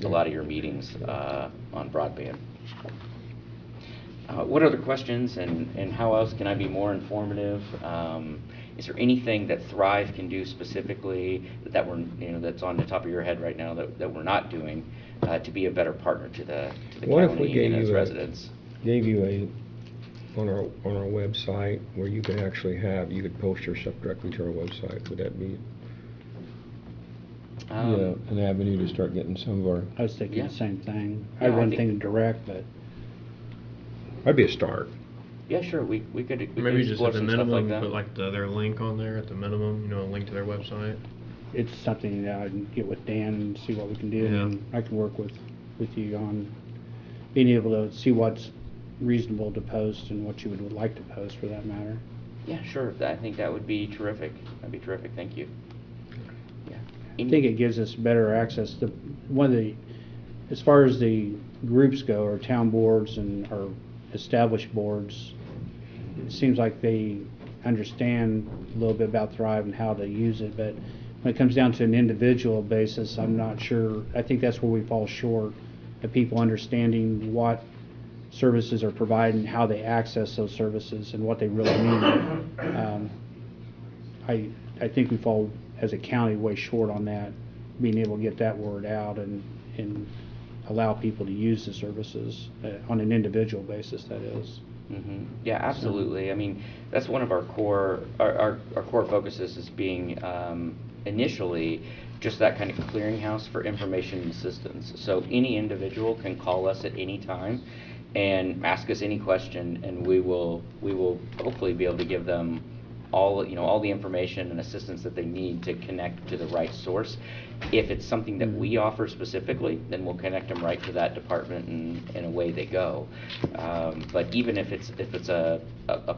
a lot of your meetings on broadband. What other questions, and how else can I be more informative? Is there anything that Thrive can do specifically that we're, that's on the top of your head right now that we're not doing to be a better partner to the county and its residents? Gave you on our website where you could actually you could post your stuff directly to our website. Would that be an avenue to start getting some of our? I was thinking the same thing. Yeah, I wasn't thinking direct, but that'd be a start. Yeah, sure. We could Maybe just explore at the some stuff minimum, like that. put like their link on there at the minimum. A link to their website. it's something that I can get with Dan and see what we can do. Yeah. And I can work with you on being able to see what's reasonable to post and what you would like to post for that matter. Yeah, sure. I think that would be terrific. That'd be terrific. Thank you. Yeah. I think it gives us better access to as far as the groups go, or town boards and our established boards, it seems like they understand a little bit about Thrive and how to use it, but when it comes down to an individual basis, I'm not sure. I think that's where we fall short, of people understanding what services are provided and how they access those services and what they really need. I think we fall as a county way short on that, being able to get that word out and allow people to use the services on an individual basis, that is. Mm-hmm. Yeah, absolutely. I mean, that's one of our core focuses is being initially just that kind of clearinghouse for information and assistance. So any individual can call us at any time and ask us any question, and we will hopefully be able to give them all the information and assistance that they need to connect to the right source. If it's something that we offer specifically, then we'll connect them right to that department, and away they go. But even if it's a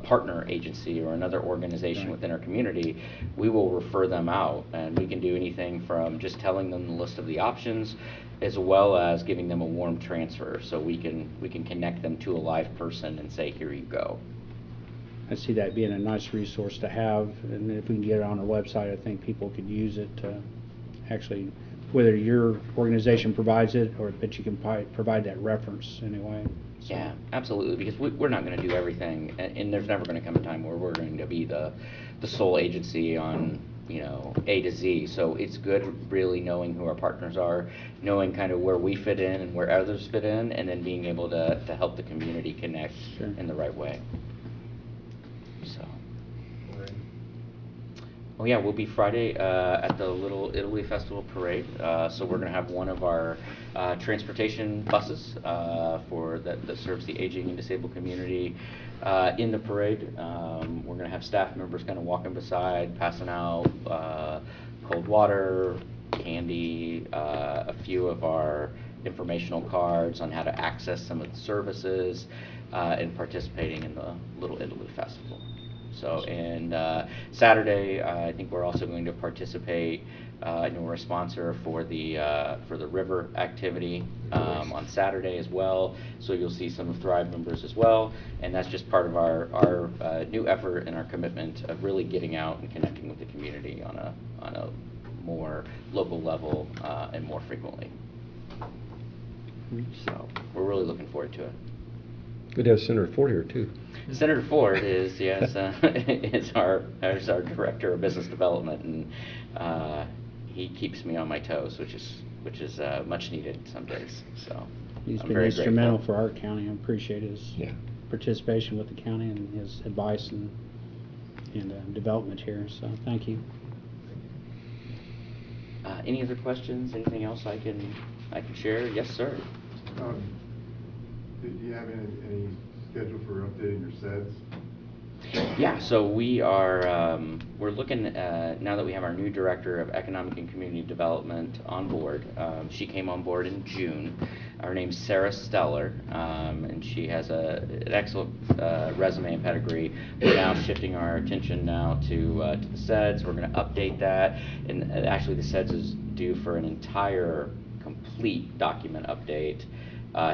partner agency or another organization within our community, we will refer them out, and we can do anything from just telling them the list of the options, as well as giving them a warm transfer, so we can connect them to a live person and say, here you go. I see that being a nice resource to have, and if we can get it on our website, I think people could use it to actually, whether your organization provides it or that you can provide that reference anyway. So. Yeah, absolutely, because we're not going to do everything, and there's never going to come a time where we're going to be the sole agency on A to Z. So it's good really knowing who our partners are, knowing kind of where we fit in and where others fit in, and then being able to help the community connect in the right way. So. Oh yeah, we'll be Friday at the Little Italy Festival Parade. So we're going to have one of our transportation buses that serves the aging and disabled community in the parade. We're going to have staff members kind of walking beside, passing out cold water, candy, a few of our informational cards on how to access some of the services, and participating in the Little Italy Festival. So, and Saturday, I think we're also going to participate. I know we're a sponsor for the river activity on Saturday as well. So you'll see some of Thrive members as well, and that's just part of our new effort and our commitment of really getting out and connecting with the community on a more local level and more frequently. So we're really looking forward to it. Good to have Senator Ford here too. Senator Ford is, yes, is our director of business development, and he keeps me on my toes, which is much needed some days. So He's I'm been very instrumental grateful. for our county. I appreciate his participation with the county and his advice and development here. So thank you. Any other questions? Anything else I can share? Yes, sir. Do you have any schedule for updating your sets? Yeah, so we are we're looking now that we have our new director of economic and community development on board. She came on board in June. Her name's Sarah Steller, and she has an excellent resume and pedigree. We're now shifting our attention now to the SEDS. We're going to update that, and actually the SEDS is due for an entire complete document update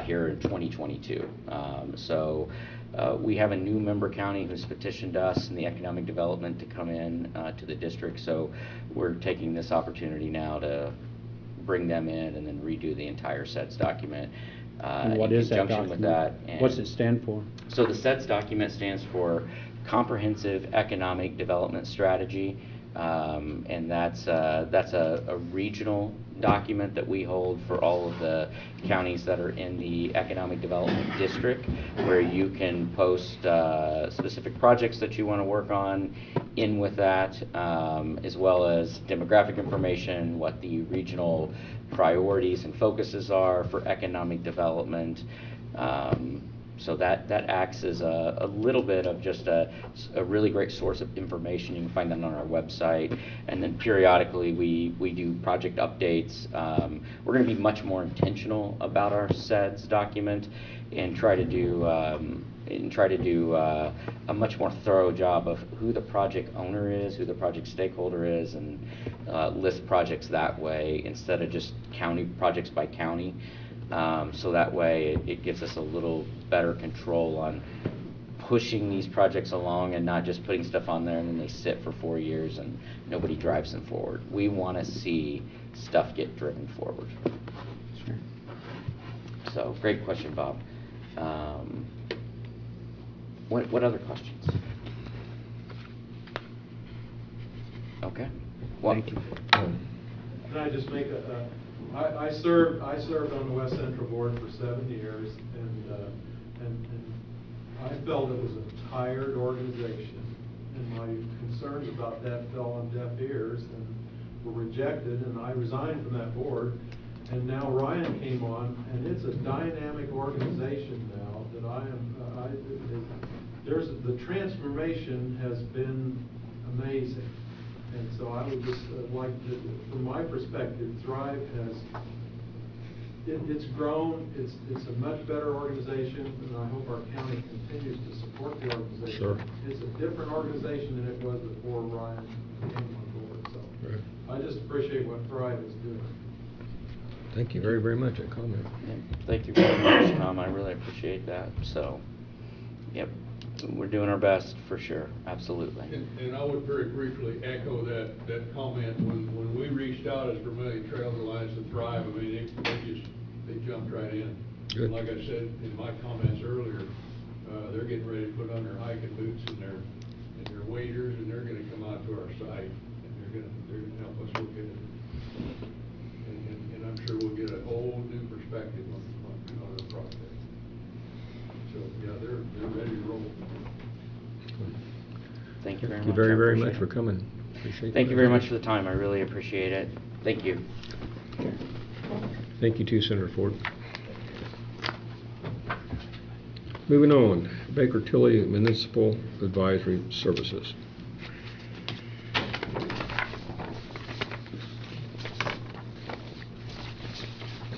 here in 2022. We have a new member county who's petitioned us in the economic development to come in to the district, so we're taking this opportunity now to bring them in and then redo the entire SEDS document. And what is that conjunction with that. document? And What's it stand for? so the SEDS document stands for Comprehensive Economic Development Strategy, and that's a regional document that we hold for all of the counties that are in the economic development district, where you can post specific projects that you want to work on in with that, as well as demographic information, what the regional priorities and focuses are for economic development. So that acts as a little bit of just a really great source of information. You can find that on our website. And then periodically we do project updates. We're going to be much more intentional about our SEDS document and try to do a much more thorough job of who the project owner is, who the project stakeholder is, and list projects that way instead of just county projects by county. So that way it gives us a little better control on pushing these projects along and not just putting stuff on there and then they sit for 4 years and nobody drives them forward. We want to see stuff get driven forward. Sure. So great question, Bob. What other questions? Okay. Thank you. Can I just make I served on the West Central Board for 7 years, and I felt it was a tired organization, and my concerns about that fell on deaf ears and were rejected, and I resigned from that board. And now Ryan came on, and it's a dynamic organization now that the transformation has been amazing. And so I would just like to, from my perspective, Thrive it's grown, it's a much better organization, and I hope our county continues to support the organization. Sure. It's a different organization than it was before Ryan came on board, so. Right. I just appreciate what Thrive is doing. Thank you very, very much for that comment. Yeah, thank you very much, Tom. I really appreciate that. So, yep, we're doing our best for sure. Absolutely. And I would very briefly echo that comment. When we reached out as Vermail Trails Alliance to Thrive, I mean, they jumped right in. Good. Like I said in my comments earlier, they're getting ready to put on their hiking boots and their waders, and they're going to come out to our site, and they're going to help us look at it. And I'm sure we'll get a whole new perspective on the project. So yeah, they're ready to roll. Thank you very much. Thank you very, I very appreciate much for it. coming. Appreciate Thank that. you very much for the time. I really appreciate it. Thank you. Thank you too, Senator Ford. Moving on, Baker Tilly Municipal Advisory Services.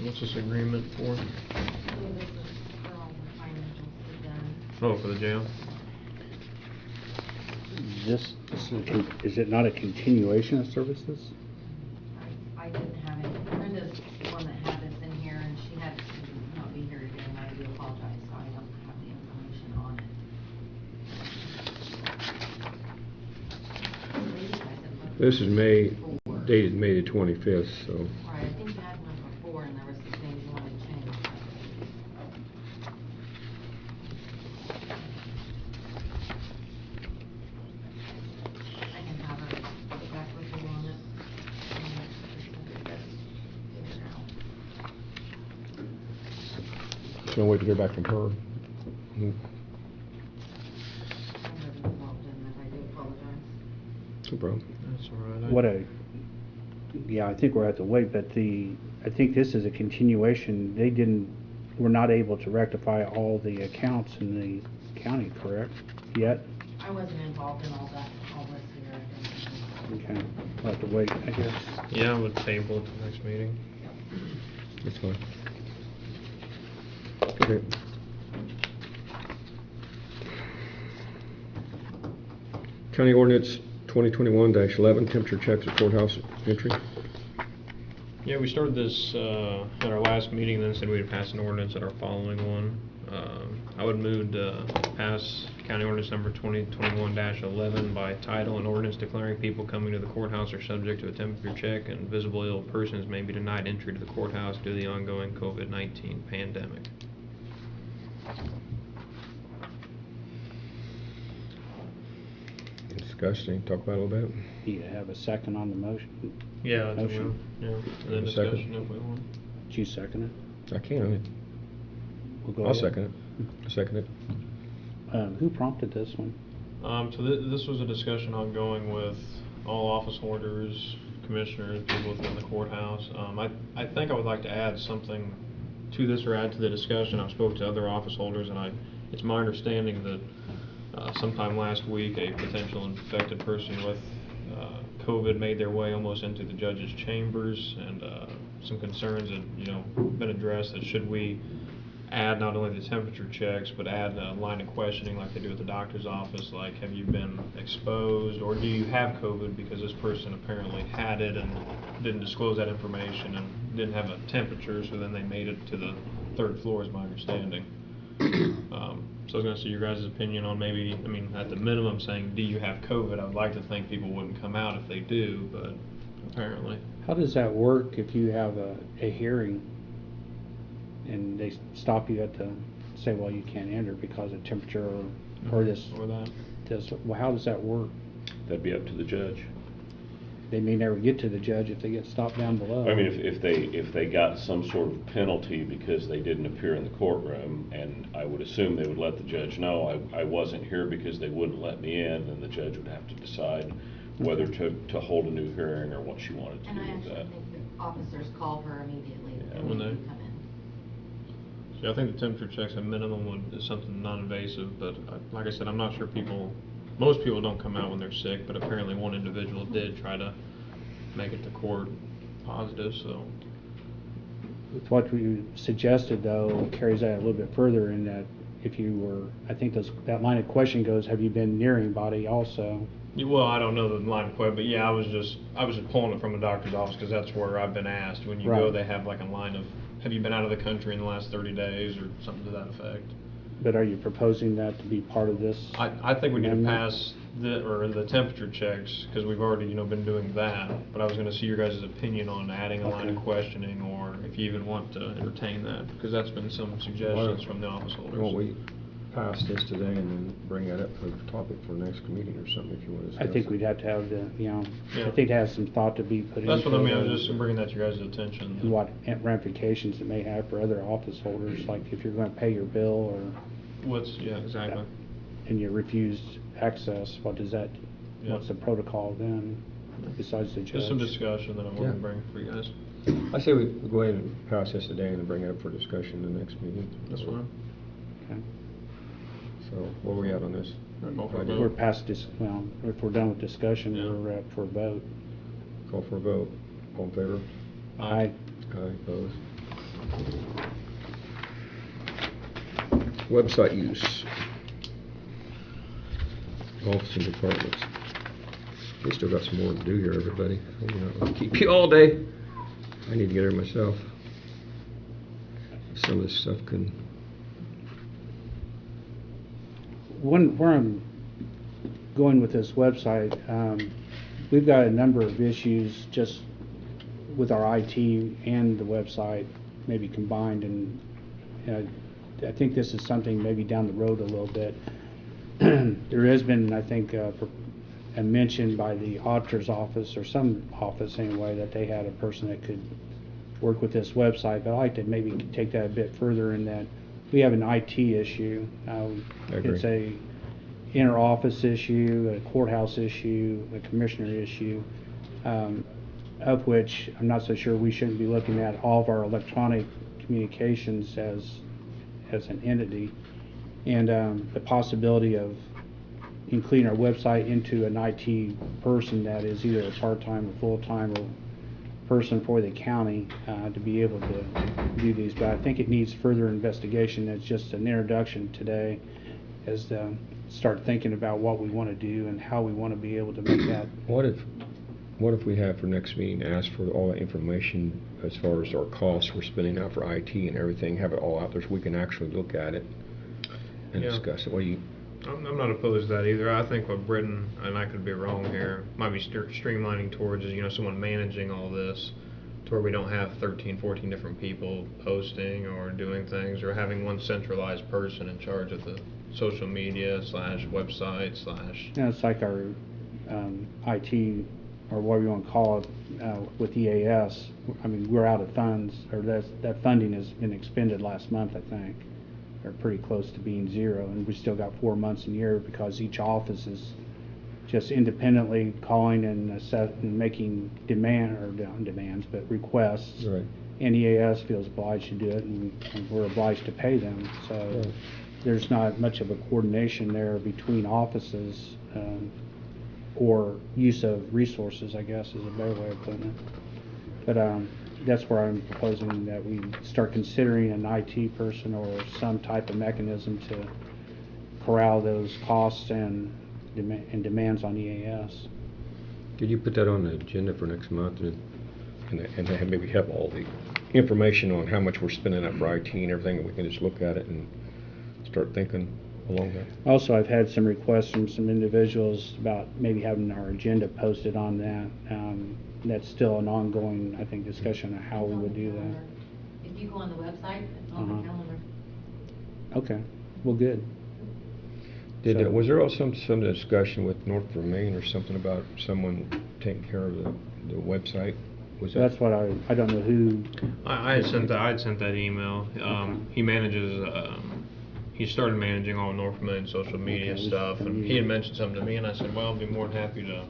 What's this agreement for? So this is for all the financials for them. Oh, for the jail? is it not a continuation of services? I didn't have any, Brenda's the one that had this in here, and she had to not be here today, and I do apologize, so I don't have the information on it. This is dated May the 25th, so. Right, I think you had one before, and there was some things you wanted changed. I can have her get back with you on it. Just gonna wait to hear back from her. I'm really involved in that, I do apologize. No problem. That's all right. Yeah, I think we'll have to wait, but I think this is a continuation. We're not able to rectify all the accounts in the county, correct, yet? I wasn't involved in all this here, I think. Okay, we'll have to wait, I guess. Yeah, I would table it to the next meeting. That's fine. Okay. County Ordinance 2021-11, temperature checks at courthouse entry. Yeah, we started this at our last meeting, then said we'd pass an ordinance at our following one. I would move to pass County Ordinance number 2021-11 by title, an ordinance declaring people coming to the courthouse are subject to a temperature check, and visibly ill persons may be denied entry to the courthouse due to the ongoing COVID-19 pandemic. Discussion, talk about it a little bit. Do you have a second on the motion? Yeah, Motion. yeah, and then A second. discussion if we want. Did you second it? I can. We'll go I'll ahead. second it. I second it. Who prompted this one? So this was a discussion ongoing with all office holders, commissioners, people within the courthouse. I think I would like to add something to this, or add to the discussion. I've spoke to other office holders, and it's my understanding that sometime last week a potential infected person with COVID made their way almost into the judge's chambers, and some concerns had been addressed that should we add not only the temperature checks, but add a line of questioning like they do at the doctor's office, like have you been exposed or do you have COVID, because this person apparently had it and didn't disclose that information and didn't have a temperature, so then they made it to the third floor is my understanding. So I was going to see your guys' opinion on maybe, at the minimum saying, do you have COVID? I would like to think people wouldn't come out if they do, but apparently. How does that work if you have a hearing and they stop you say, well, you can't enter because of temperature or this? Or that. Well, how does that work? That'd be up to the judge. They may never get to the judge if they get stopped down below. If they got some sort of penalty because they didn't appear in the courtroom, and I would assume they would let the judge know I wasn't here because they wouldn't let me in, then the judge would have to decide whether to hold a new hearing or what she wanted to And I do with actually that. think the officers call her immediately Yeah, when when they they- come in. Yeah, I think the temperature checks at minimum is something non-invasive, but like I said, I'm not sure most people don't come out when they're sick, but apparently one individual did try to make it to court positive, so. With what we suggested, though, carries that a little bit further in that if you were, I think that line of question goes, have you been near anybody also? Well, I don't know the line of question, but yeah, I was just pulling it from the doctor's office because that's where I've been asked. When you go, Right. they have like a line of, have you been out of the country in the last 30 days or something to that effect. But are you proposing that to be part of this? I think we need to amendment? pass the temperature checks because we've already been doing that. But I was going to see your guys' opinion on adding a line of Okay. questioning, or if you even want to entertain that, because that's been some suggestions from the office holders. Why don't we pass this today and then bring that up for the topic for next meeting or something if you want to discuss I think it. we'd have to have I Yeah. think it has some thought to be put into That's what I mean. I was it, just bringing that to your guys' attention. and what ramifications it may have for other office holders, like if you're going to pay your bill Yeah, exactly. and you refuse access, Yeah. what's the protocol then, besides the judge? Just some discussion that I wanted Yeah. to bring for you guys. I say we go ahead and pass this today and then bring it up for discussion in the next meeting. That's fine. Okay. So where are we at on this? Call for a Idea? vote. We're past if we're done with discussion, Yeah. we're up for a vote. Call for a vote. All in favor? Aye. Aye, opposed? Website use. Office and departments. We still got some more to do here, everybody. I'll keep you all day. I need to get here myself. Some of this stuff can... Where I'm going with this website, we've got a number of issues just with our IT and the website maybe combined, and I think this is something maybe down the road a little bit. There has been, I think, a mention by the auditor's office, or some office anyway, that they had a person that could work with this website, but I'd like to maybe take that a bit further in that we have an IT issue. It's a inter-office issue, a courthouse issue, a commissioner issue, of which I'm not so sure we shouldn't be looking at all of our electronic communications as an entity, and the possibility of including our website into an IT person that is either a part-time or full-time or person for the county to be able to do these. But I think it needs further investigation. It's just an introduction today as to start thinking about what we want to do and how we want to be able to make that. What if we have for next meeting, ask for all the information as far as our costs we're spending out for IT and everything, have it all out there so we can actually look at it and discuss it? What do you... I'm not opposed to that either. I think what Britain, and I could be wrong here, might be streamlining towards is, someone managing all this to where we don't have 13, 14 different people posting or doing things, or having one centralized person in charge of the social media / website / It's like our IT, or whatever you want to call it, with EAS. I mean, we're out of funds, or that funding has been expended last month, I think, or pretty close to being zero, and we still got 4 months in a year because each office is just independently calling and making demands, but requests. Right. And EAS feels obliged to do it, and we're obliged to pay them. So Right. There's not much of a coordination there between offices, or use of resources, I guess, is a better way of putting it. But that's where I'm proposing that we start considering an IT person or some type of mechanism to corral those costs and demands on EAS. Could you put that on the agenda for next month and have maybe have all the information on how much we're spending up for IT and everything, and we can just look at it and start thinking along that? Also, I've had some requests from some individuals about maybe having our agenda posted on that. That's still an ongoing, I think, discussion of how we would do that. If you go on the website, it's on the calendar. Okay, well, good. Was there also some discussion with North Vermail or something about someone taking care of the website? Was that? That's what I don't know who. I had sent that email. He manages. He started managing all North Vermail social media stuff, and he had mentioned something to me, and I said, well, I'd be more than happy to,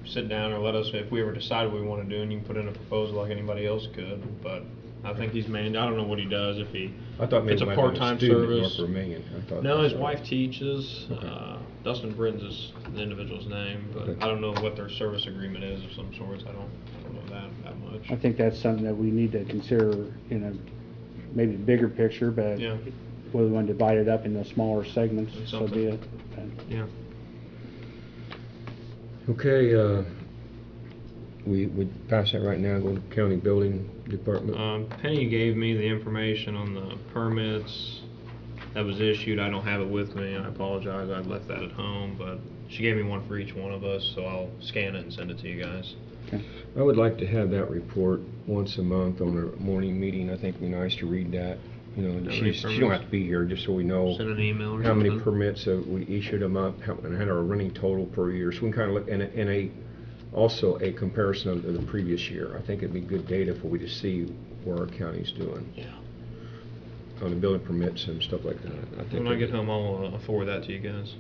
sit down or let us, if we ever decide what we want to do, and you can put in a proposal like anybody else could. But I think he's managed. I don't know what he does. I thought maybe it's a it might part-time be a student at service. North Vermail. No, his wife teaches. Dustin Britton's is the individual's name, but Okay. I don't know what their service agreement is of some sorts. I don't know that much. I think that's something that we need to consider in a maybe bigger picture, but Yeah. whether we want to divide it up into smaller segments, It's so be it. Yeah. Okay, we would pass that right now, go to county building department. Penny gave me the information on the permits that was issued. I don't have it with me. I apologize. I left that at home, but she gave me one for each one of us, so I'll scan it and send it to you guys. Okay. I would like to have that report once a month on our morning meeting. I think it'd be nice to read that. How many She don't permits? have to be here, just so we know Send an email or how many something. permits we issued a month, and had our running total per year. So we can kind of look, and also a comparison of the previous year. I think it'd be good data for we to see where our county's doing. Yeah. On the building permits and stuff like that. I think When I get home, I'll forward that to you guys.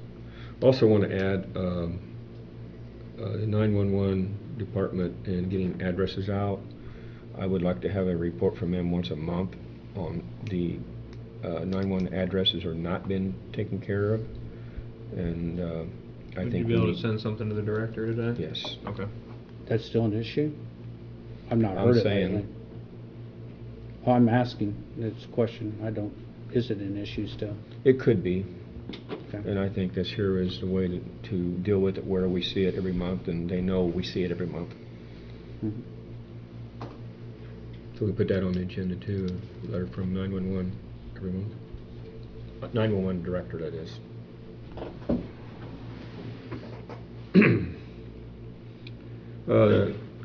Also want to add the 911 department and getting addresses out. I would like to have a report from them once a month on the 911 addresses are not been taken care of, and I Would think you be able we to send something to the director today? Yes. Okay. That's still an issue? I've not I'm heard it saying- lately. I'm asking, it's a question, is it an issue still? It could be. Okay. And I think this here is the way to deal with it, where we see it every month and they know we see it every month. Mhm. So we put that on the agenda too, a letter from 911 every month. 911 director, that is.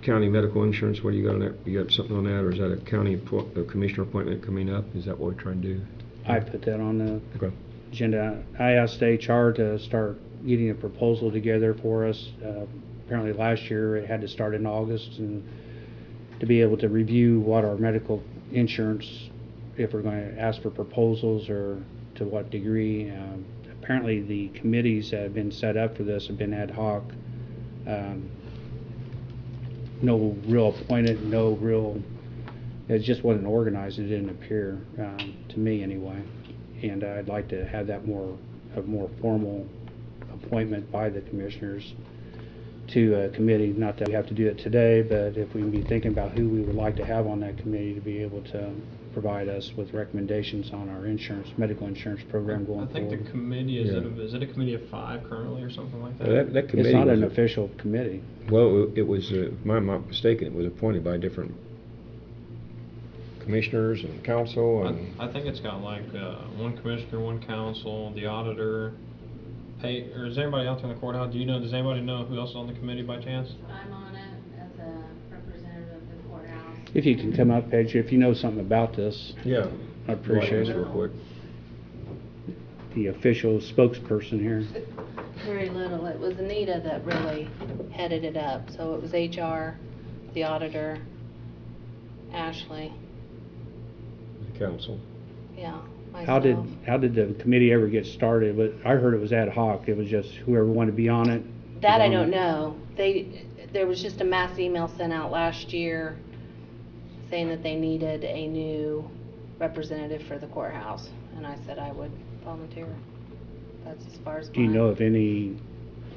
County medical insurance, what do you got on that? You got something on that, or is that a commissioner appointment coming up? Is that what we're trying to do? I put that on the Okay. agenda. I asked HR to start getting a proposal together for us. Apparently last year it had to start in August, and to be able to review what our medical insurance, if we're going to ask for proposals or to what degree. Apparently the committees that have been set up for this have been ad hoc. No real appointed, it just wasn't organized. It didn't appear, to me anyway. And I'd like to have that a more formal appointment by the commissioners to a committee. Not that we have to do it today, but if we can be thinking about who we would like to have on that committee to be able to provide us with recommendations on our medical insurance program going I think forward. the committee, is it a committee of 5 currently or something like that? That committee It's not was an official committee. Well, it was, if I'm not mistaken, it was appointed by different commissioners and council and... I think it's got like one commissioner, one council, the auditor, or is anybody out there in the courthouse? Does anybody know who else is on the committee by chance? I'm on it as a representative of the courthouse. If you can come up, Paige, if you know something about this. Yeah. I appreciate it. Real quick. The official spokesperson here. Very little. It was Anita that really headed it up. So it was HR, the auditor, Ashley, The council. yeah, How myself. did the committee ever get started? But I heard it was ad hoc. It was just whoever wanted to be on it. That I was on don't it. know. There was just a mass email sent out last year saying that they needed a new representative for the courthouse. And I said I would volunteer. That's as far as Do you know of any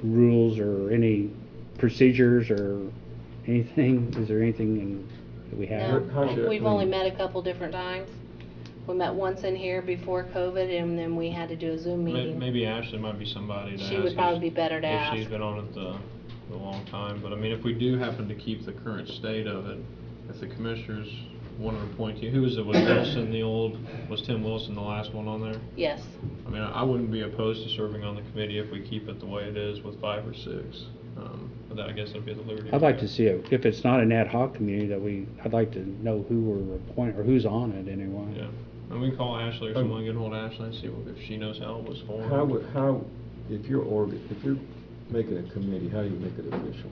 rules or any procedures or anything? Is there anything that we have? No, we've only met a couple different times. We met once in here before COVID, and then we had to do a Zoom meeting. Maybe Ashley might be somebody to ask. She would probably be better to ask. If she's been on it a long time. But I mean, if we do happen to keep the current state of it, if the commissioners want to appoint you, who is it? Was Tim Wilson the last one on there? Yes. I mean, I wouldn't be opposed to serving on the committee if we keep it the way it is with 5 or 6. But that, I guess that'd be the liberty. I'd like to see it, if it's not an ad hoc committee, I'd like to know who we're appointing, or who's on it anyway. Yeah. And we can call Ashley or someone, get hold of Ashley and see if she knows how it was formed. If you're making a committee, how do you make it official?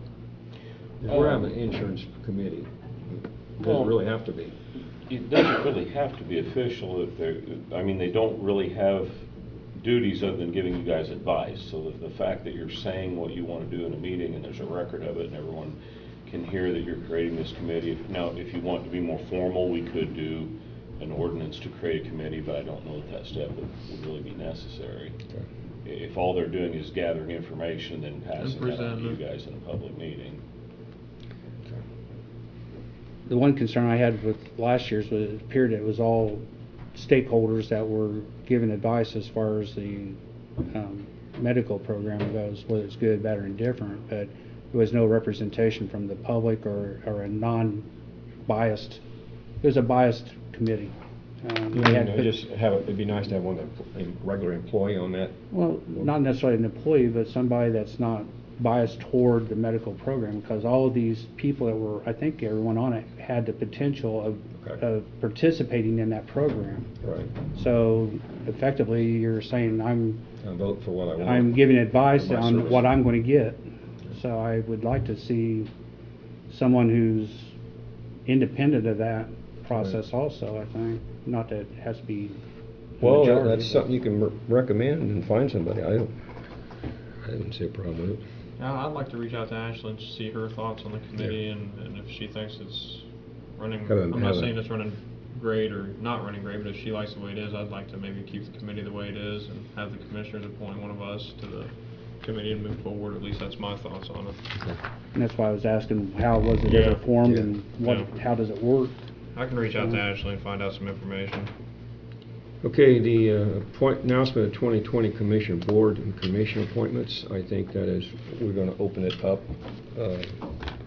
If we're having an insurance committee, does it really have to be? It doesn't really have to be official if they don't really have duties other than giving you guys advice. So the fact that you're saying what you want to do in a meeting and there's a record of it and everyone can hear that you're creating this committee. Now, if you want to be more formal, we could do an ordinance to create a committee, but I don't know that step would really be necessary. Okay. If all they're doing is gathering information and passing that on to you presenting. guys in a public meeting. The one concern I had with last year's was it appeared it was all stakeholders that were giving advice as far as the medical program goes, whether it's good, bad, or indifferent, but there was no representation from the public or a non-biased. It was a biased committee. It'd be nice to have a regular employee on that. Well, not necessarily an employee, but somebody that's not biased toward the medical program, because all of these people that were, I think everyone on it, had the potential of participating in that program. Right. So effectively, you're saying I vote for what I want. I'm giving advice for my on service. what I'm going to get. So I would like to see someone who's independent of that process also, I think. Not that it has to be the Well, majority, that's but- something you can recommend and find somebody. I didn't see a problem with it. I'd like to reach out to Ashley and see her thoughts on the committee, and if she thinks it's running, I'm not saying it's running great or not running great, but if she likes the way it is, I'd like to maybe keep the committee the way it is and have the commissioners appoint one of us to the committee and move forward. At least that's my thoughts on it. And that's why I was asking, how was it Yeah. ever formed, Yeah. and Yeah. how does it work? I can reach out to Ashley and find out some information. Okay, the announcement of 2020 Commission Board and Commission appointments, I think that is, we're going to open it up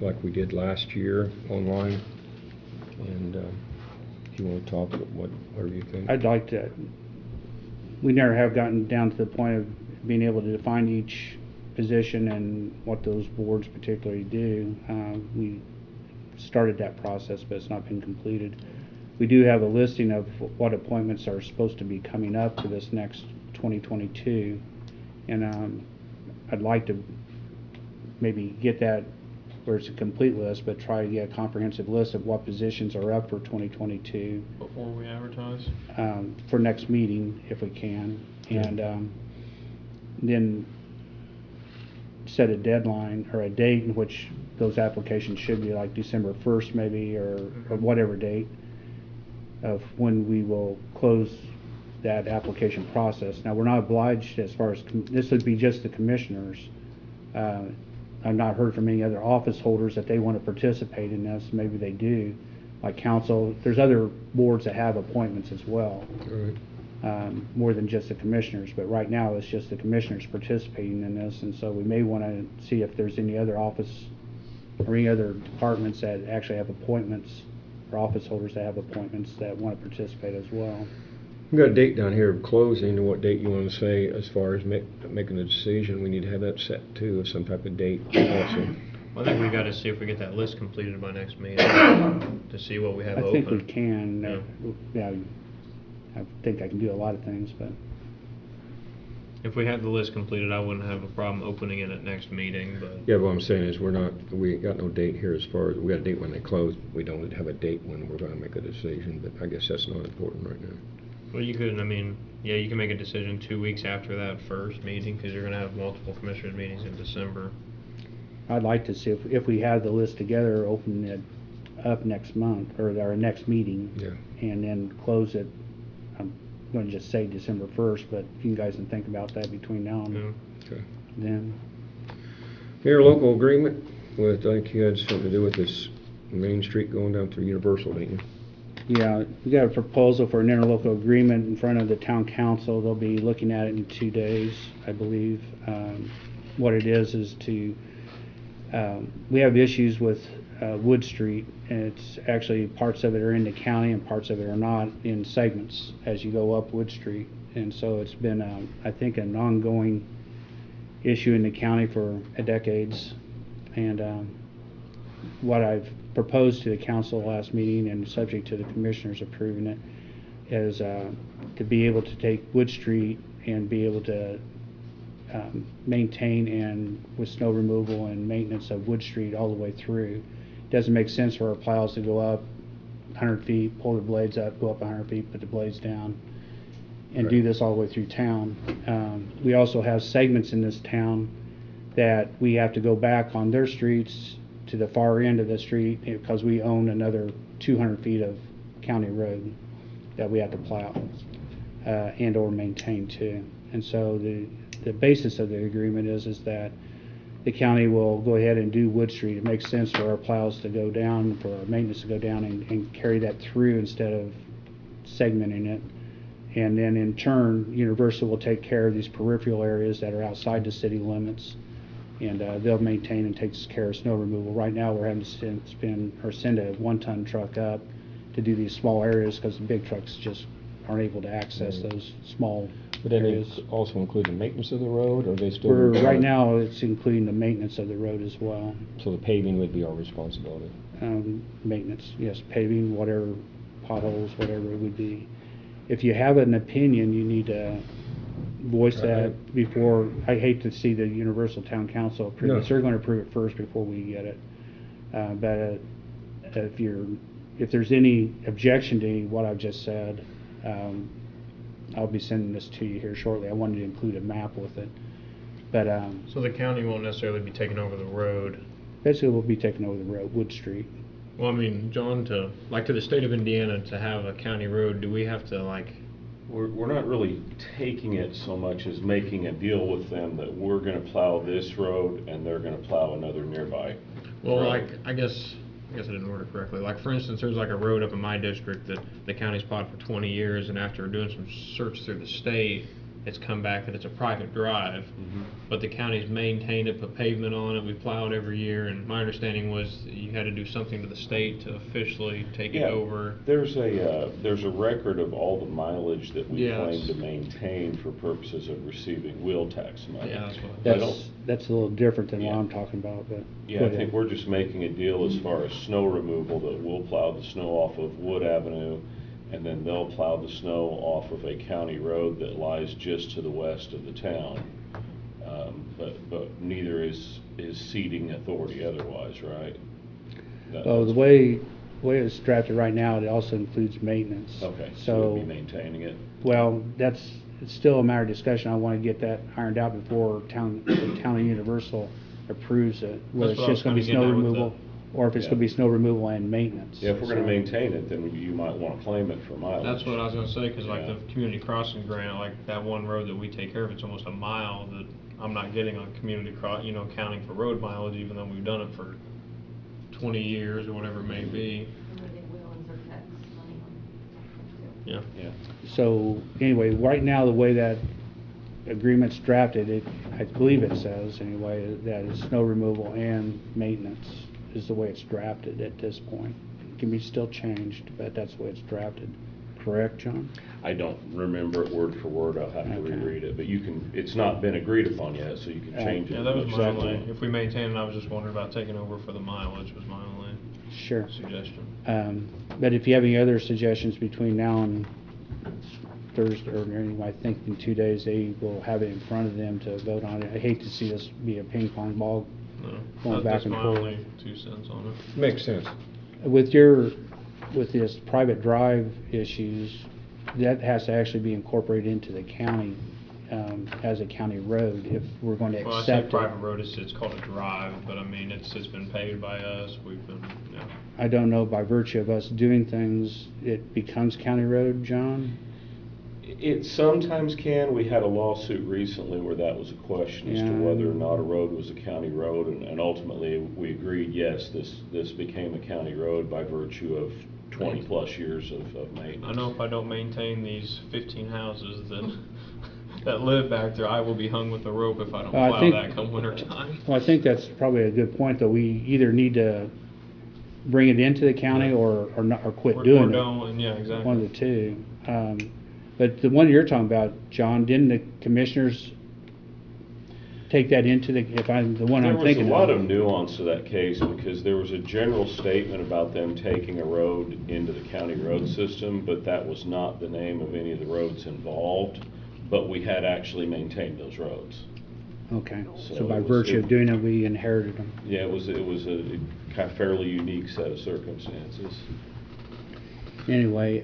like we did last year online. And if you want to talk, whatever you think. I'd like to, we never have gotten down to the point of being able to define each position and what those boards particularly do. We started that process, but it's not been completed. We do have a listing of what appointments are supposed to be coming up for this next 2022, and I'd like to maybe get that where it's a complete list, but try to get a comprehensive list of what positions are up for 2022 Before we advertise? for next meeting, if we can, and then set a deadline or a date in which those applications should be, like December 1st maybe, or whatever date of when we will close that application process. Now, we're not obliged as far as, this would be just the commissioners. I've not heard from any other office holders that they want to participate in this. Maybe they do, like council. There's other boards that have appointments as well. Right. More than just the commissioners, but right now it's just the commissioners participating in this, and so we may want to see if there's any other office or any other departments that actually have appointments, or office holders that have appointments that want to participate as well. We've got a date down here of closing, and what date you want to say as far as making a decision. We need to have that set too, of some type of date also. Well, I think we got to see if we get that list completed by next meeting to see what we have I open. think we can. Yeah, I think I can do a lot of things, but If we had the list completed, I wouldn't have a problem opening it at next meeting, but. Yeah, what I'm saying is we ain't got no date here as far as, we got a date when they close. We don't have a date when we're going to make a decision, but I guess that's not important right now. Well, you could, I mean, yeah, you can make a decision 2 weeks after that first meeting, because you're going to have multiple commissioners meetings in December. I'd like to see if we have the list together, open it up next month, or our next meeting. Yeah. And then close it, I'm going to just say December 1st, but you guys can think about that between now and Okay. then. Interlocal agreement with, I think you had something to do with this Main Street going down through Universal, didn't you? Yeah, we got a proposal for an interlocal agreement in front of the town council. They'll be looking at it in 2 days, I believe. What it is to, we have issues with Wood Street, and it's actually parts of it are in the county and parts of it are not, in segments as you go up Wood Street. And so it's been, I think, an ongoing issue in the county for decades. And what I've proposed to the council last meeting, and subject to the commissioners approving it, is to be able to take Wood Street and be able to maintain and with snow removal and maintenance of Wood Street all the way through. It doesn't make sense for our plows to go up 100 feet, pull the blades up, go up 100 feet, put the blades down, and do this all the way through town. We also have segments in this town that we have to go back on their streets to the far end of the street, because we own another 200 feet of county road that we have to plow and or maintain too. And so the basis of the agreement is that the county will go ahead and do Wood Street. It makes sense for our plows to go down, for our maintenance to go down and carry that through instead of segmenting it. And then in turn, Universal will take care of these peripheral areas that are outside the city limits, and they'll maintain and take care of snow removal. Right now, we're having to send a 1-ton truck up to do these small areas, because the big trucks just aren't able to access those small But then areas. it also include the maintenance of the road, or they still? Right now, it's including the maintenance of the road as well. So the paving would be our responsibility? Maintenance, yes, paving, whatever, potholes, whatever it would be. If you have an opinion, you need to voice that before. I hate to see the Universal Town Council approve it. No. They're going to approve it first before we get it. But if there's any objection to what I've just said, I'll be sending this to you here shortly. I wanted to include a map with it. But So the county won't necessarily be taking over the road? basically, we'll be taking over the road, Wood Street. Well, I mean, John, to the state of Indiana to have a county road, do we have to We're not really taking it so much as making a deal with them that we're gonna plow this road and they're gonna plow another nearby well, road. I guess I guess I didn't word it correctly. Like, for instance, there's like a road up in my district that the county's plowed for 20 years, and after doing some search through the state, it's come back that it's a private drive, but the county's maintained it, put pavement on it, we plow it every year, and my understanding was that you had to do something to the state to officially take it over. There's a record of all the mileage that we Yes. claim to maintain for purposes of receiving wheel tax money. Yeah, that's what. That's a little different than what Yeah. I'm talking about, but. Yeah, go I ahead. think we're just making a deal as far as snow removal, that we'll plow the snow off of Wood Avenue, and then they'll plow the snow off of a county road that lies just to the west of the town. But neither is ceding authority otherwise, right? Oh, the way it's drafted right now, it also includes maintenance. Okay, so So, we'll be maintaining it. well, it's still a matter of discussion. I want to get that ironed out before the town of Universal approves it, whether That's it's what I was just gonna be kinda snow getting at with removal, or if it's Yeah. gonna be snow removal and maintenance. Yeah, if we're gonna So- maintain it, then you might wanna claim it for mileage. That's what I was gonna say, cause like Yeah. the community crossing grant, like that one road that we take care of, it's almost a mile that I'm not getting on community counting for road mileage, even though we've done it for 20 years or whatever it may be. Yeah. Yeah. So, anyway, right now, the way that agreement's drafted, I believe it says, anyway, that it's snow removal and maintenance is the way it's drafted at this point. It can be still changed, but that's the way it's drafted. Correct, John? I don't remember it word for word, I'll have to Okay. reread it, but you can, it's not been agreed upon yet, so you can change it. Yeah, that was my Exactly. only, if we maintain it, I was just wondering about taking over for the mileage was my only Sure. suggestion. But if you have any other suggestions between now and Thursday, or anyway, I think in 2 days, they will have it in front of them to vote on it. I hate to see this be a ping pong ball No, going back that's and my forth. only 2 cents on it. Makes sense. With this private drive issues, that has to actually be incorporated into the county, as a county road, if we're going to Well, I say accept it. private road, it's called a drive, but I mean, it's been paved by us, we've been, yeah. I don't know, by virtue of us doing things, it becomes county road, John? It sometimes can. We had a lawsuit recently where that was a question as to Yeah. whether or not a road was a county road, and ultimately we agreed, yes, this became a county road by virtue of 20-plus years of maintenance. I know if I don't maintain these 15 houses that live back there, I will be hung with a rope if I don't Well, I plow think- that come winter time. Well, I think that's probably a good point, though. We either need to bring it into the county or not, or quit doing Or it. don't, and yeah, exactly. One of the two. But the one you're talking about, John, didn't the commissioners take that into the, if I'm, the one I'm thinking of? There was a lot of nuance to that case because there was a general statement about them taking a road into the county road system, but that was not the name of any of the roads involved, but we had actually maintained those roads. Okay, So so by it was- virtue of doing it, we inherited them. Yeah, it was a kind of fairly unique set of circumstances. Anyway,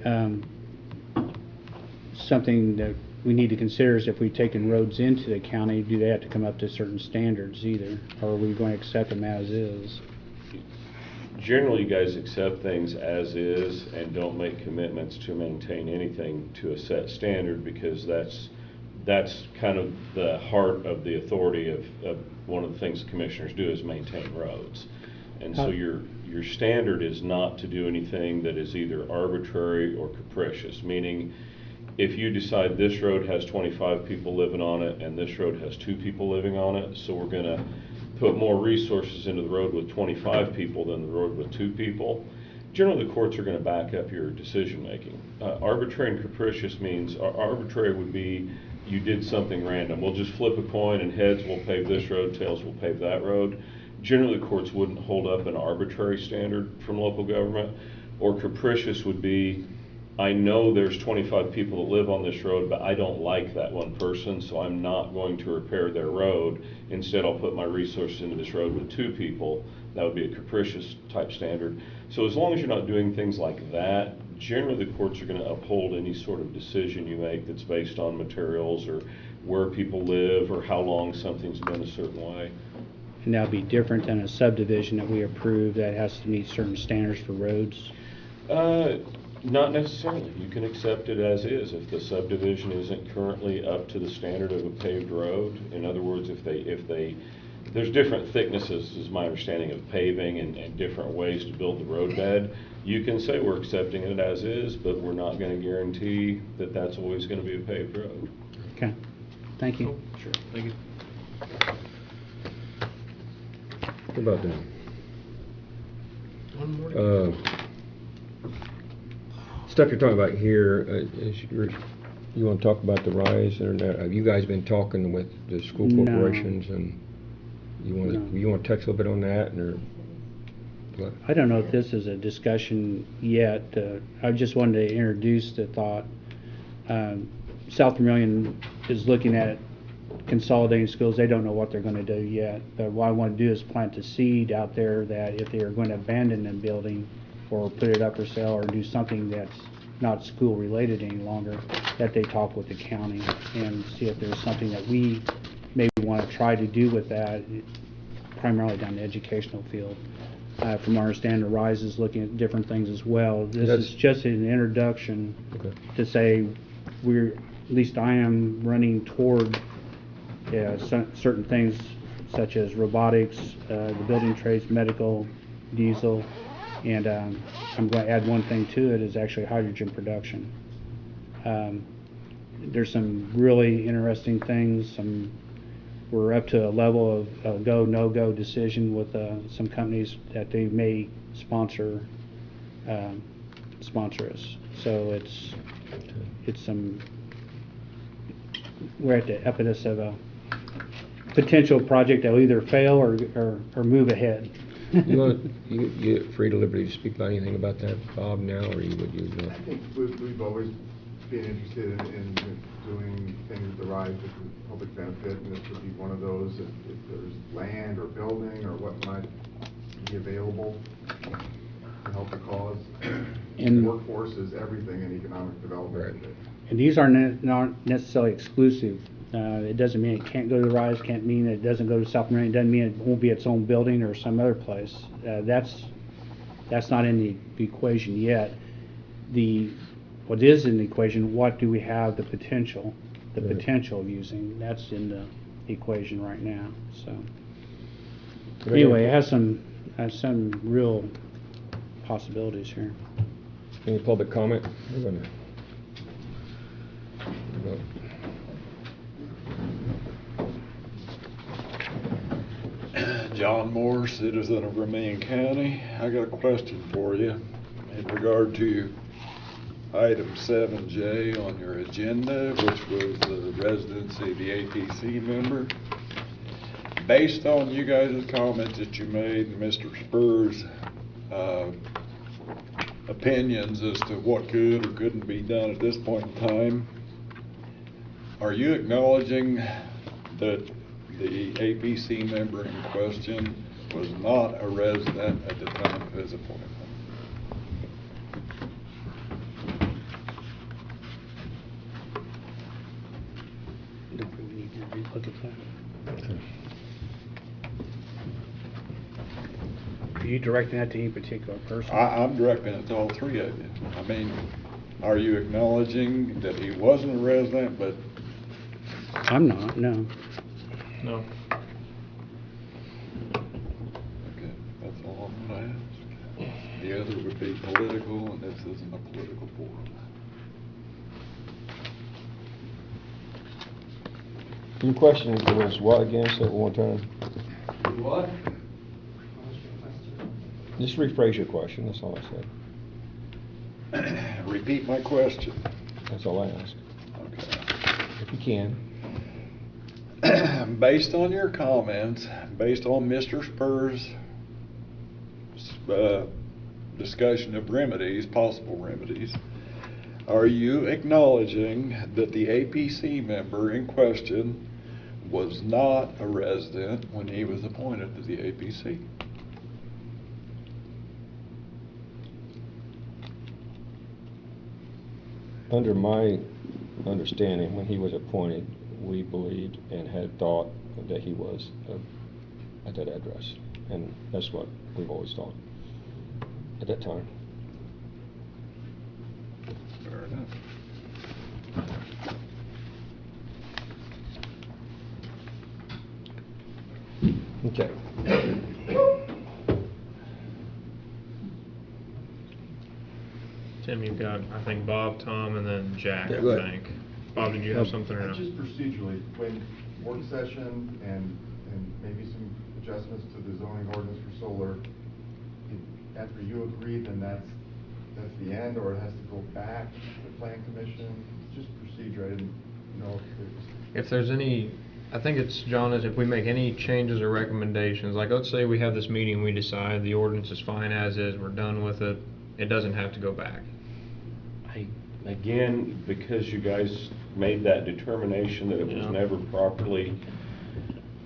something that we need to consider is if we've taken roads into the county, do they have to come up to certain standards either? Or are we going to accept them as is? Generally, you guys accept things as is and don't make commitments to maintain anything to a set standard because that's kind of the heart of the authority of one of the things commissioners do is maintain roads. And so your standard is not to do anything that is either arbitrary or capricious, meaning if you decide this road has 25 people living on it and this road has 2 people living on it, so we're gonna put more resources into the road with 25 people than the road with 2 people, generally the courts are gonna back up your decision making. Arbitrary and capricious means, arbitrary would be you did something random. We'll just flip a coin and heads we'll pave this road, tails we'll pave that road. Generally, the courts wouldn't hold up an arbitrary standard from local government. Or capricious would be, I know there's 25 people that live on this road, but I don't like that one person, so I'm not going to repair their road. Instead, I'll put my resources into this road with 2 people. That would be a capricious type standard. So as long as you're not doing things like that, generally the courts are going to uphold any sort of decision you make that's based on materials or where people live or how long something's been a certain way. And that'll be different than a subdivision that we approve that has to meet certain standards for roads? Not necessarily. You can accept it as is if the subdivision isn't currently up to the standard of a paved road. In other words, if they there's different thicknesses, is my understanding, of paving and different ways to build the road bed. You can say we're accepting it as is, but we're not going to guarantee that that's always going to be a paved road. Okay, thank you. Sure, thank you. What about that? One more. Stuff you're talking about here, you want to talk about the rise, or have you guys been talking with the school No. corporations, and you want to, No. you want to touch a little bit on that, or what? I don't know if this is a discussion yet. I just wanted to introduce the thought. South Vermillion is looking at consolidating schools. They don't know what they're going to do yet. But what I want to do is plant a seed out there that if they are going to abandon a building or put it up for sale or do something that's not school related any longer, that they talk with the county and see if there's something that we maybe want to try to do with that, primarily down the educational field. From our understanding, RISE is looking at different things as well. This is just an introduction to say at least I am running toward certain things such as robotics, the building trades, medical, diesel, and I'm going to add one thing to it, is actually hydrogen production. There's some really interesting things. We're up to a level of a go, no-go decision with some companies that they may sponsor us. So we're at the epicenter of a potential project that will either fail or move ahead. You get free to liberty to speak about anything about that, Bob, now, or would you? I think we've always been interested in doing things with the RISE with the public benefit, and this would be one of those. If there's land or building or what might be available to help the cause. And workforce is everything in economic development. Right. And these are not necessarily exclusive. It doesn't mean it can't go to RISE, can't mean it doesn't go to South Vermillion, doesn't mean it won't be its own building or some other place. That's not in the equation yet. What is in the equation, what do we have the potential of using? That's in the equation right now. So anyway, it has some real possibilities here. Any public comment? We're gonna go. John Moore, citizen of Vermail County. I got a question for you in regard to item 7J on your agenda, which was the residency of the APC member. Based on you guys' comments that you made and Mr. Spur's opinions as to what could or couldn't be done at this point in time, are you acknowledging that the APC member in question was not a resident at the time of his appointment? We need to relook at that. Are you directing that to any particular person? I'm directing it to all three of you. I mean, are you acknowledging that he wasn't a resident, but... I'm not, no. No. Okay, that's all I'm gonna ask. The other would be political, and this isn't a political forum. Your question was what again? Say it one time. What? Just rephrase your question, that's all I said. Repeat my question. That's all I asked. Okay. If you can. Based on your comments, based on Mr. Spur's discussion of remedies, possible remedies, are you acknowledging that the APC member in question was not a resident when he was appointed to the APC? Under my understanding, when he was appointed, we believed and had thought that he was at that address. And that's what we've always thought at that time. Fair enough. Okay. Tim, you've got, I think, Bob, Tom, and then Jack, Yeah, go I ahead. think. Bob, did you have something or no? Just procedurally, when work session and maybe some adjustments to the zoning ordinance for solar, after you agree, then that's the end, or it has to go back to the plan commission? Just procedure, I didn't know If there's any, I think it's, John, is if we make any changes or recommendations, like let's say we have this meeting, we decide the ordinance is fine as is, we're done with it, it doesn't have to go back. Again, because you guys made that determination that it was Yeah. never properly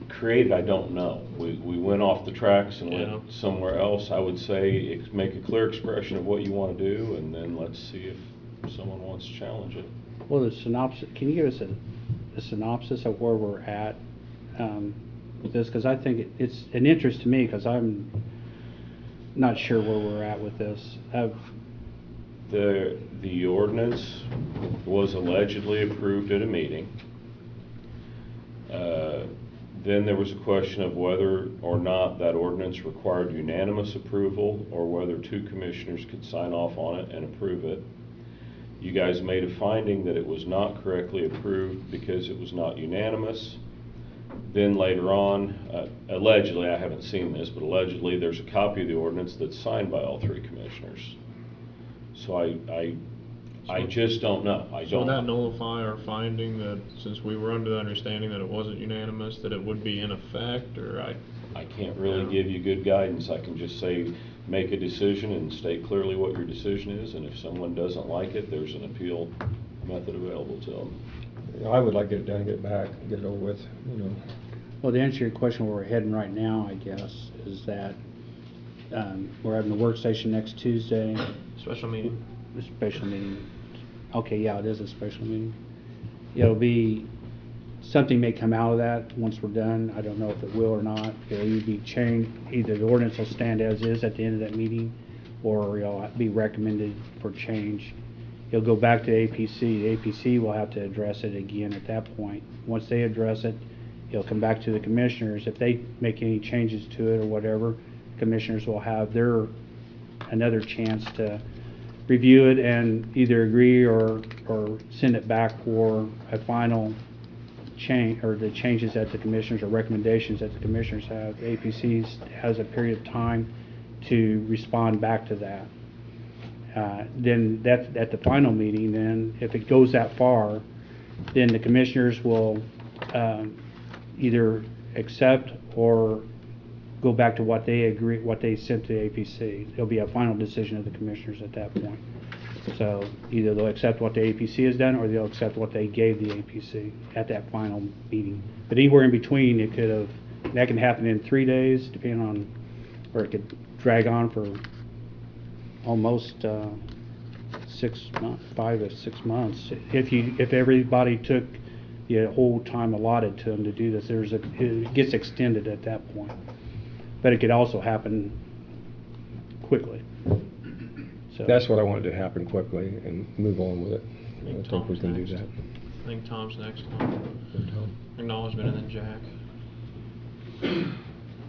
created, I don't know. We went off the tracks and Yeah. went somewhere else. I would say make a clear expression of what you want to do, and then let's see if someone wants to challenge it. Well, the synopsis, can you give us a synopsis of where we're at with this? Because I think it's an interest to me, because I'm not sure where we're at with this. The ordinance was allegedly approved at a meeting. Then there was a question of whether or not that ordinance required unanimous approval, or whether 2 commissioners could sign off on it and approve it. You guys made a finding that it was not correctly approved because it was not unanimous. Then later on, allegedly, I haven't seen this, but allegedly there's a copy of the ordinance that's signed by all 3 commissioners. So I just don't know. So would that nullify our finding that since we were under the understanding that it wasn't unanimous, that it would be in effect, or I can't really give you good guidance. I can just say, make a decision and state clearly what your decision is, and if someone doesn't like it, there's an appeal method available to them. I would like to get it done, get it back, get it over with, you know. Well, to answer your question, where we're heading right now, I guess, is that we're having a work session next Tuesday. Special meeting. A special meeting. Okay, yeah, it is a special meeting. It'll be, something may come out of that once we're done. I don't know if it will or not. It'll either be changed, either the ordinance will stand as is at the end of that meeting, or it'll be recommended for change. It'll go back to APC. The APC will have to address it again at that point. Once they address it, it'll come back to the commissioners. If they make any changes to it or whatever, commissioners will have another chance to review it and either agree or send it back for a final change, or the changes that the commissioners or recommendations that the commissioners have. The APC has a period of time to respond back to that. Then that's at the final meeting. Then if it goes that far, then the commissioners will either accept or go back to what they agree, what they sent to the APC. There'll be a final decision of the commissioners at that point. So either they'll accept what the APC has done, or they'll accept what they gave the APC at that final meeting. But anywhere in between, that can happen in 3 days, depending on, or it could drag on for almost 6 months, 5 to 6 months. If everybody took the whole time allotted to them to do this, it gets extended at that point. But it could also happen quickly. So That's what I wanted to happen quickly and move on with it. I think we can do that. I think Tom's next. Acknowledgement and then Jack.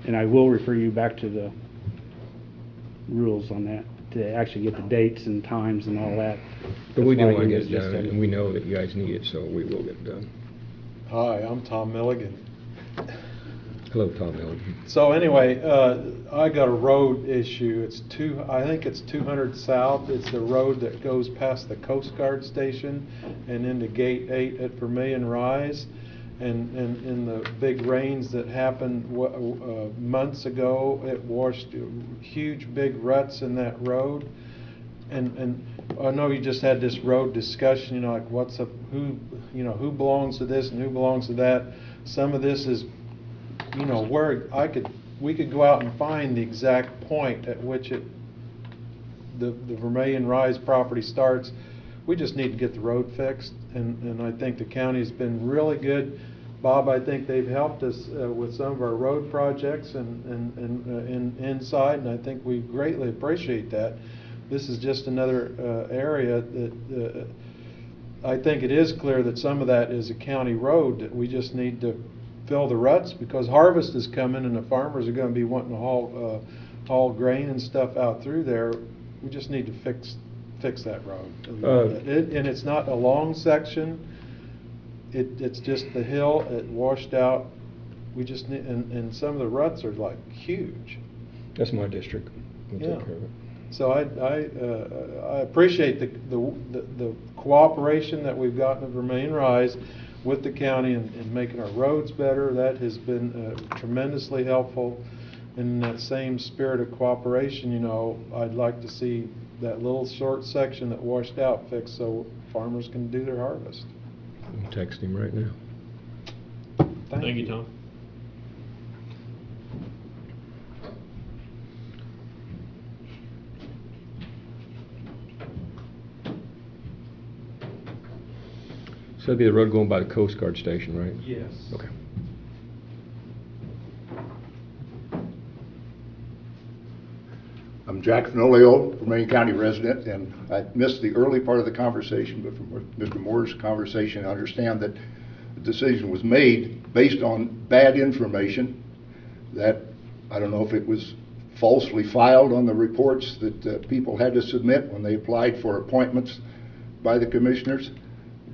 And I will refer you back to the rules on that, to actually get the dates and times and all that. But we do That's why want to it get it was done, just and we know that you guys need it, so we will get it done. Hi, I'm Tom Milligan. Hello, Tom Milligan. So anyway, I got a road issue. I think it's 200 South. It's the road that goes past the Coast Guard station and into Gate 8 at Vermail Rise. And in the big rains that happened months ago, it washed huge big ruts in that road. And I know you just had this road discussion, like who belongs to this and who belongs to that. Some of this is, where we could go out and find the exact point at which the Vermail Rise property starts. We just need to get the road fixed, and I think the county's been really good. Bob, I think they've helped us with some of our road projects and inside, and I think we greatly appreciate that. This is just another area that I think it is clear that some of that is a county road that we just need to fill the ruts, because harvest is coming and the farmers are gonna be wanting to haul grain and stuff out through there. We just need to fix that road. And it's not a long section, it's just the hill, it washed out. We just need, and some of the ruts are like huge. That's my district. We'll Yeah. take care of it. So I appreciate the cooperation that we've gotten at Vermail Rise with the county in making our roads better. That has been tremendously helpful. In that same spirit of cooperation, you know, I'd like to see that little short section that washed out fixed so farmers can do their harvest. I'm texting him right now. Thank you, Tom. So that'd be the road going by the Coast Guard station, right? Yes. Okay. I'm Jack Fenolio, Vermail County resident, and I missed the early part of the conversation, but from Mr. Moore's conversation, I understand that the decision was made based on bad information that, I don't know if it was falsely filed on the reports that people had to submit when they applied for appointments by the commissioners,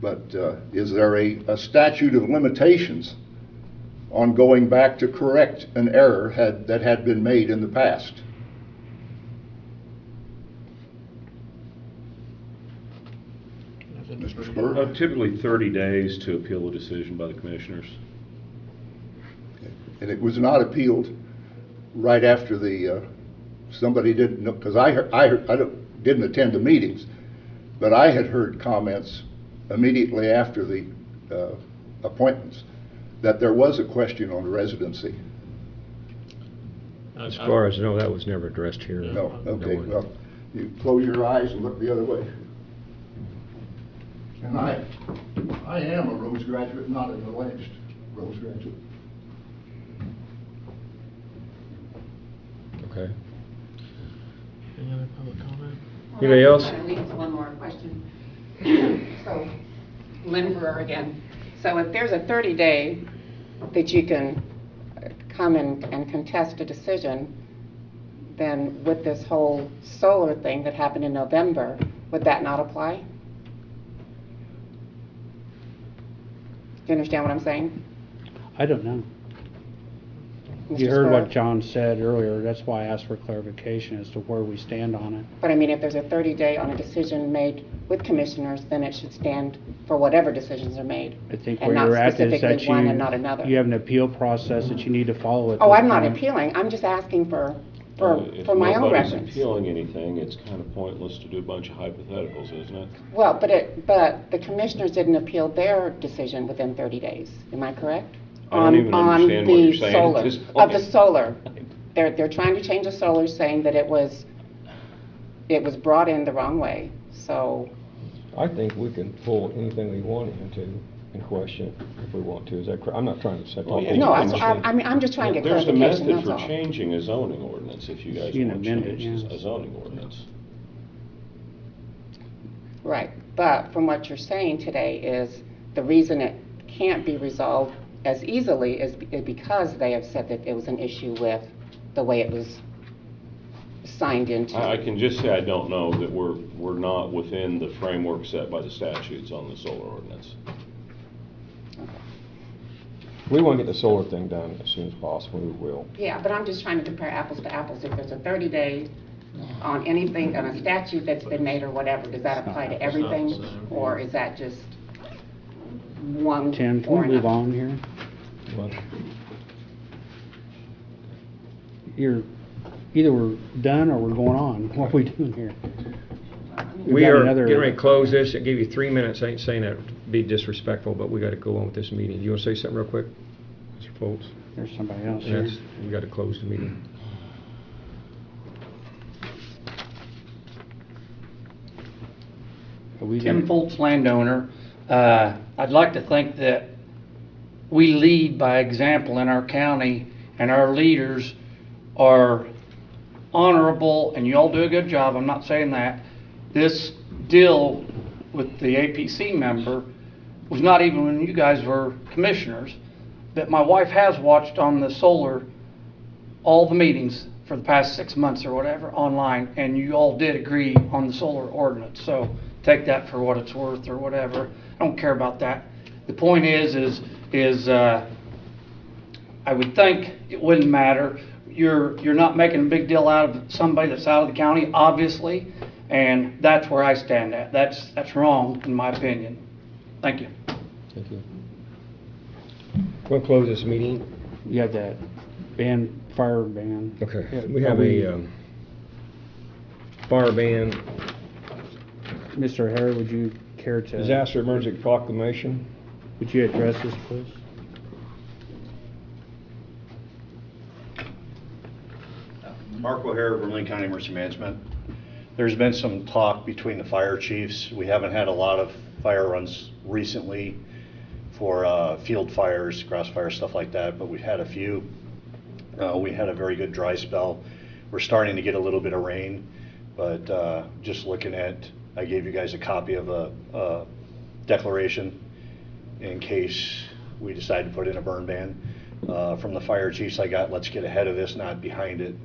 but is there a statute of limitations on going back to correct an error that had been made in the past? Mr. Spur? Typically 30 days to appeal a decision by the commissioners. And it was not appealed right after the, somebody didn't know, because I didn't attend the meetings, but I had heard comments immediately after the appointments that there was a question on residency. As far as I know, that was never addressed here. No, okay, well, you close your eyes and look the other way. And I am a Rose graduate, not an alleged Rose graduate. Okay. Any other public comment? Anybody else? That leaves one more question. So, Lynn Brewer again. So if there's a 30-day that you can come and contest a decision, then with this whole solar thing that happened in November, would that not apply? Do you understand what I'm saying? I don't know. Mr. You heard Spur? what John said earlier, that's why I asked for clarification as to where we stand on it. But I mean, if there's a 30-day on a decision made with commissioners, then it should stand for whatever decisions are made. I think and where not you're at is that specifically one and not another. you have an appeal process that you need to follow at Oh, this I'm not point. appealing. I'm just asking for If my own nobody's reference. appealing anything, it's kind of pointless to do a bunch of hypotheticals, isn't it? Well, but the commissioners didn't appeal their decision within 30 days. Am I correct? I don't even understand what you're saying at solar, this of point. the solar. They're trying to change the solar, saying that it was brought in the wrong way. So I think we can pull anything we want into and question if we want to. Is that correct? I'm not trying to set Well, all yeah, no, you can I mean, I'm just trying to get There's a clarification. method That's for all. changing a zoning ordinance if you guys You can want to amend it, change yeah. a zoning ordinance. Right, but from what you're saying today is the reason it can't be resolved as easily is because they have said that it was an issue with the way it was signed into. I can just say I don't know that we're not within the framework set by the statutes on the solar ordinance. We want to get the solar thing done as soon as possible. We will. Yeah, but I'm just trying to compare apples to apples. If there's a 30-day on anything, on a statute that's been made or whatever, does that apply to everything? Or is that just one Tim, can or we move another? on here? What? Either we're done or we're going on. What are we doing here? We've We got are another- getting ready to close this. I gave you 3 minutes. I ain't saying that to be disrespectful, but we got to go on with this meeting. You want to say something real quick, Mr. Foltz? There's somebody else And here. that's, we got to close the meeting. Tim Foltz, landowner. I'd like to think that we lead by example in our county, and our leaders are honorable, and you all do a good job, I'm not saying that. This deal with the APC member was not even when you guys were commissioners, that my wife has watched on the solar, all the meetings for the past 6 months or whatever online, and you all did agree on the solar ordinance. So take that for what it's worth or whatever. I don't care about that. The point is I would think it wouldn't matter. You're not making a big deal out of somebody that's out of the county, obviously, and that's where I stand at. That's wrong, in my opinion. Thank you. Thank you. We'll close this meeting. You have that fire ban. Okay. Yeah, We have a fire ban. Mr. Harry, would you care to? Disaster emergency proclamation. Would you address this, please? Mark O'Hare, Vermail County Emergency Management. There's been some talk between the fire chiefs. We haven't had a lot of fire runs recently for field fires, grass fires, stuff like that, but we've had a few. We had a very good dry spell. We're starting to get a little bit of rain, but just looking at, I gave you guys a copy of a declaration in case we decide to put in a burn ban. From the fire chiefs I got, let's get ahead of this, not behind it.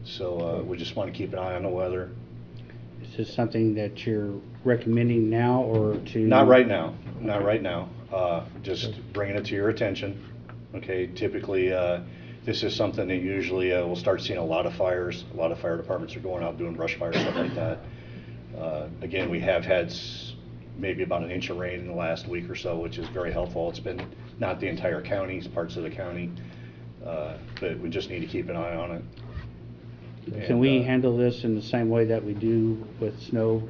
So we just want to keep an eye on the weather. Is this something that you're recommending now or to? Not right now, not right now. Just bringing it to your attention. Okay, typically this is something that usually we'll start seeing a lot of fires. A lot of fire departments are going out doing brush fires, stuff like that. Again, we have had maybe about an inch of rain in the last week or so, which is very helpful. It's been not the entire county, it's parts of the county, but we just need to keep an eye on it. Can we handle this in the same way that we do with snow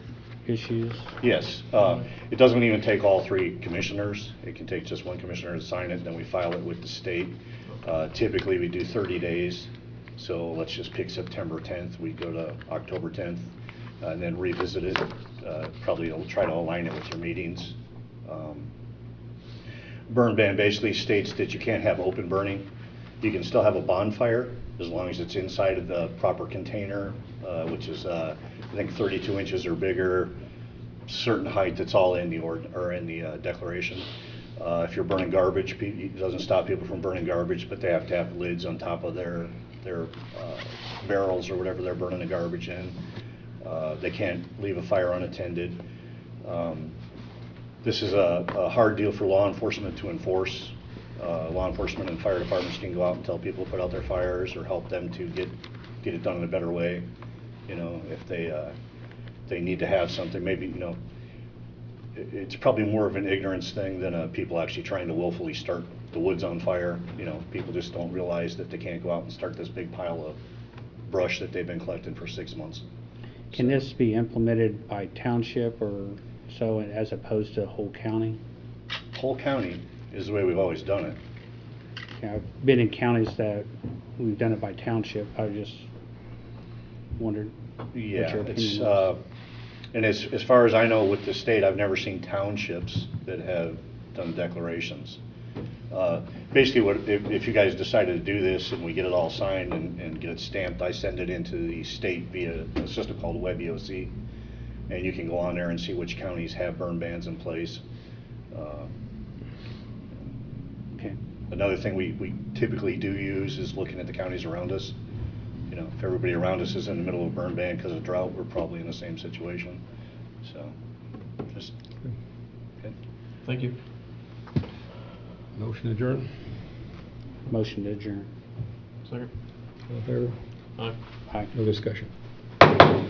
issues? Yes. It doesn't even take all 3 commissioners. It can take just one commissioner to sign it, then we file it with the state. Typically we do 30 days. So let's just pick September 10th. We go to October 10th and then revisit it. Probably we'll try to align it with your meetings. Burn ban basically states that you can't have open burning. You can still have a bonfire as long as it's inside of the proper container, which is I think 32 inches or bigger, certain height. It's all in the declaration. If you're burning garbage, it doesn't stop people from burning garbage, but they have to have lids on top of their barrels or whatever they're burning the garbage in. They can't leave a fire unattended. This is a hard deal for law enforcement to enforce. Law enforcement and fire departments can go out and tell people to put out their fires or help them to get it done in a better way. You know, if they need to have something, maybe, you know, it's probably more of an ignorance thing than people actually trying to willfully start the woods on fire. You know, people just don't realize that they can't go out and start this big pile of brush that they've been collecting for 6 months. Can this be implemented by township or so as opposed to whole county? Whole county is the way we've always done it. Yeah, I've been in counties that we've done it by township. I just wondered what your opinion was. And as far as I know with the state, I've never seen townships that have done declarations. Basically, if you guys decided to do this and we get it all signed and get it stamped, I send it into the state via a system called Web EOC, and you can go on there and see which counties have burn bans in place. Okay. Another thing we typically do use is looking at the counties around us. You know, if everybody around us is in the middle of a burn ban because of drought, we're probably in the same situation. So, just okay. Thank you. Motion adjourned. Motion to adjourn. Second. All in favor? Aye. Aye. No discussion.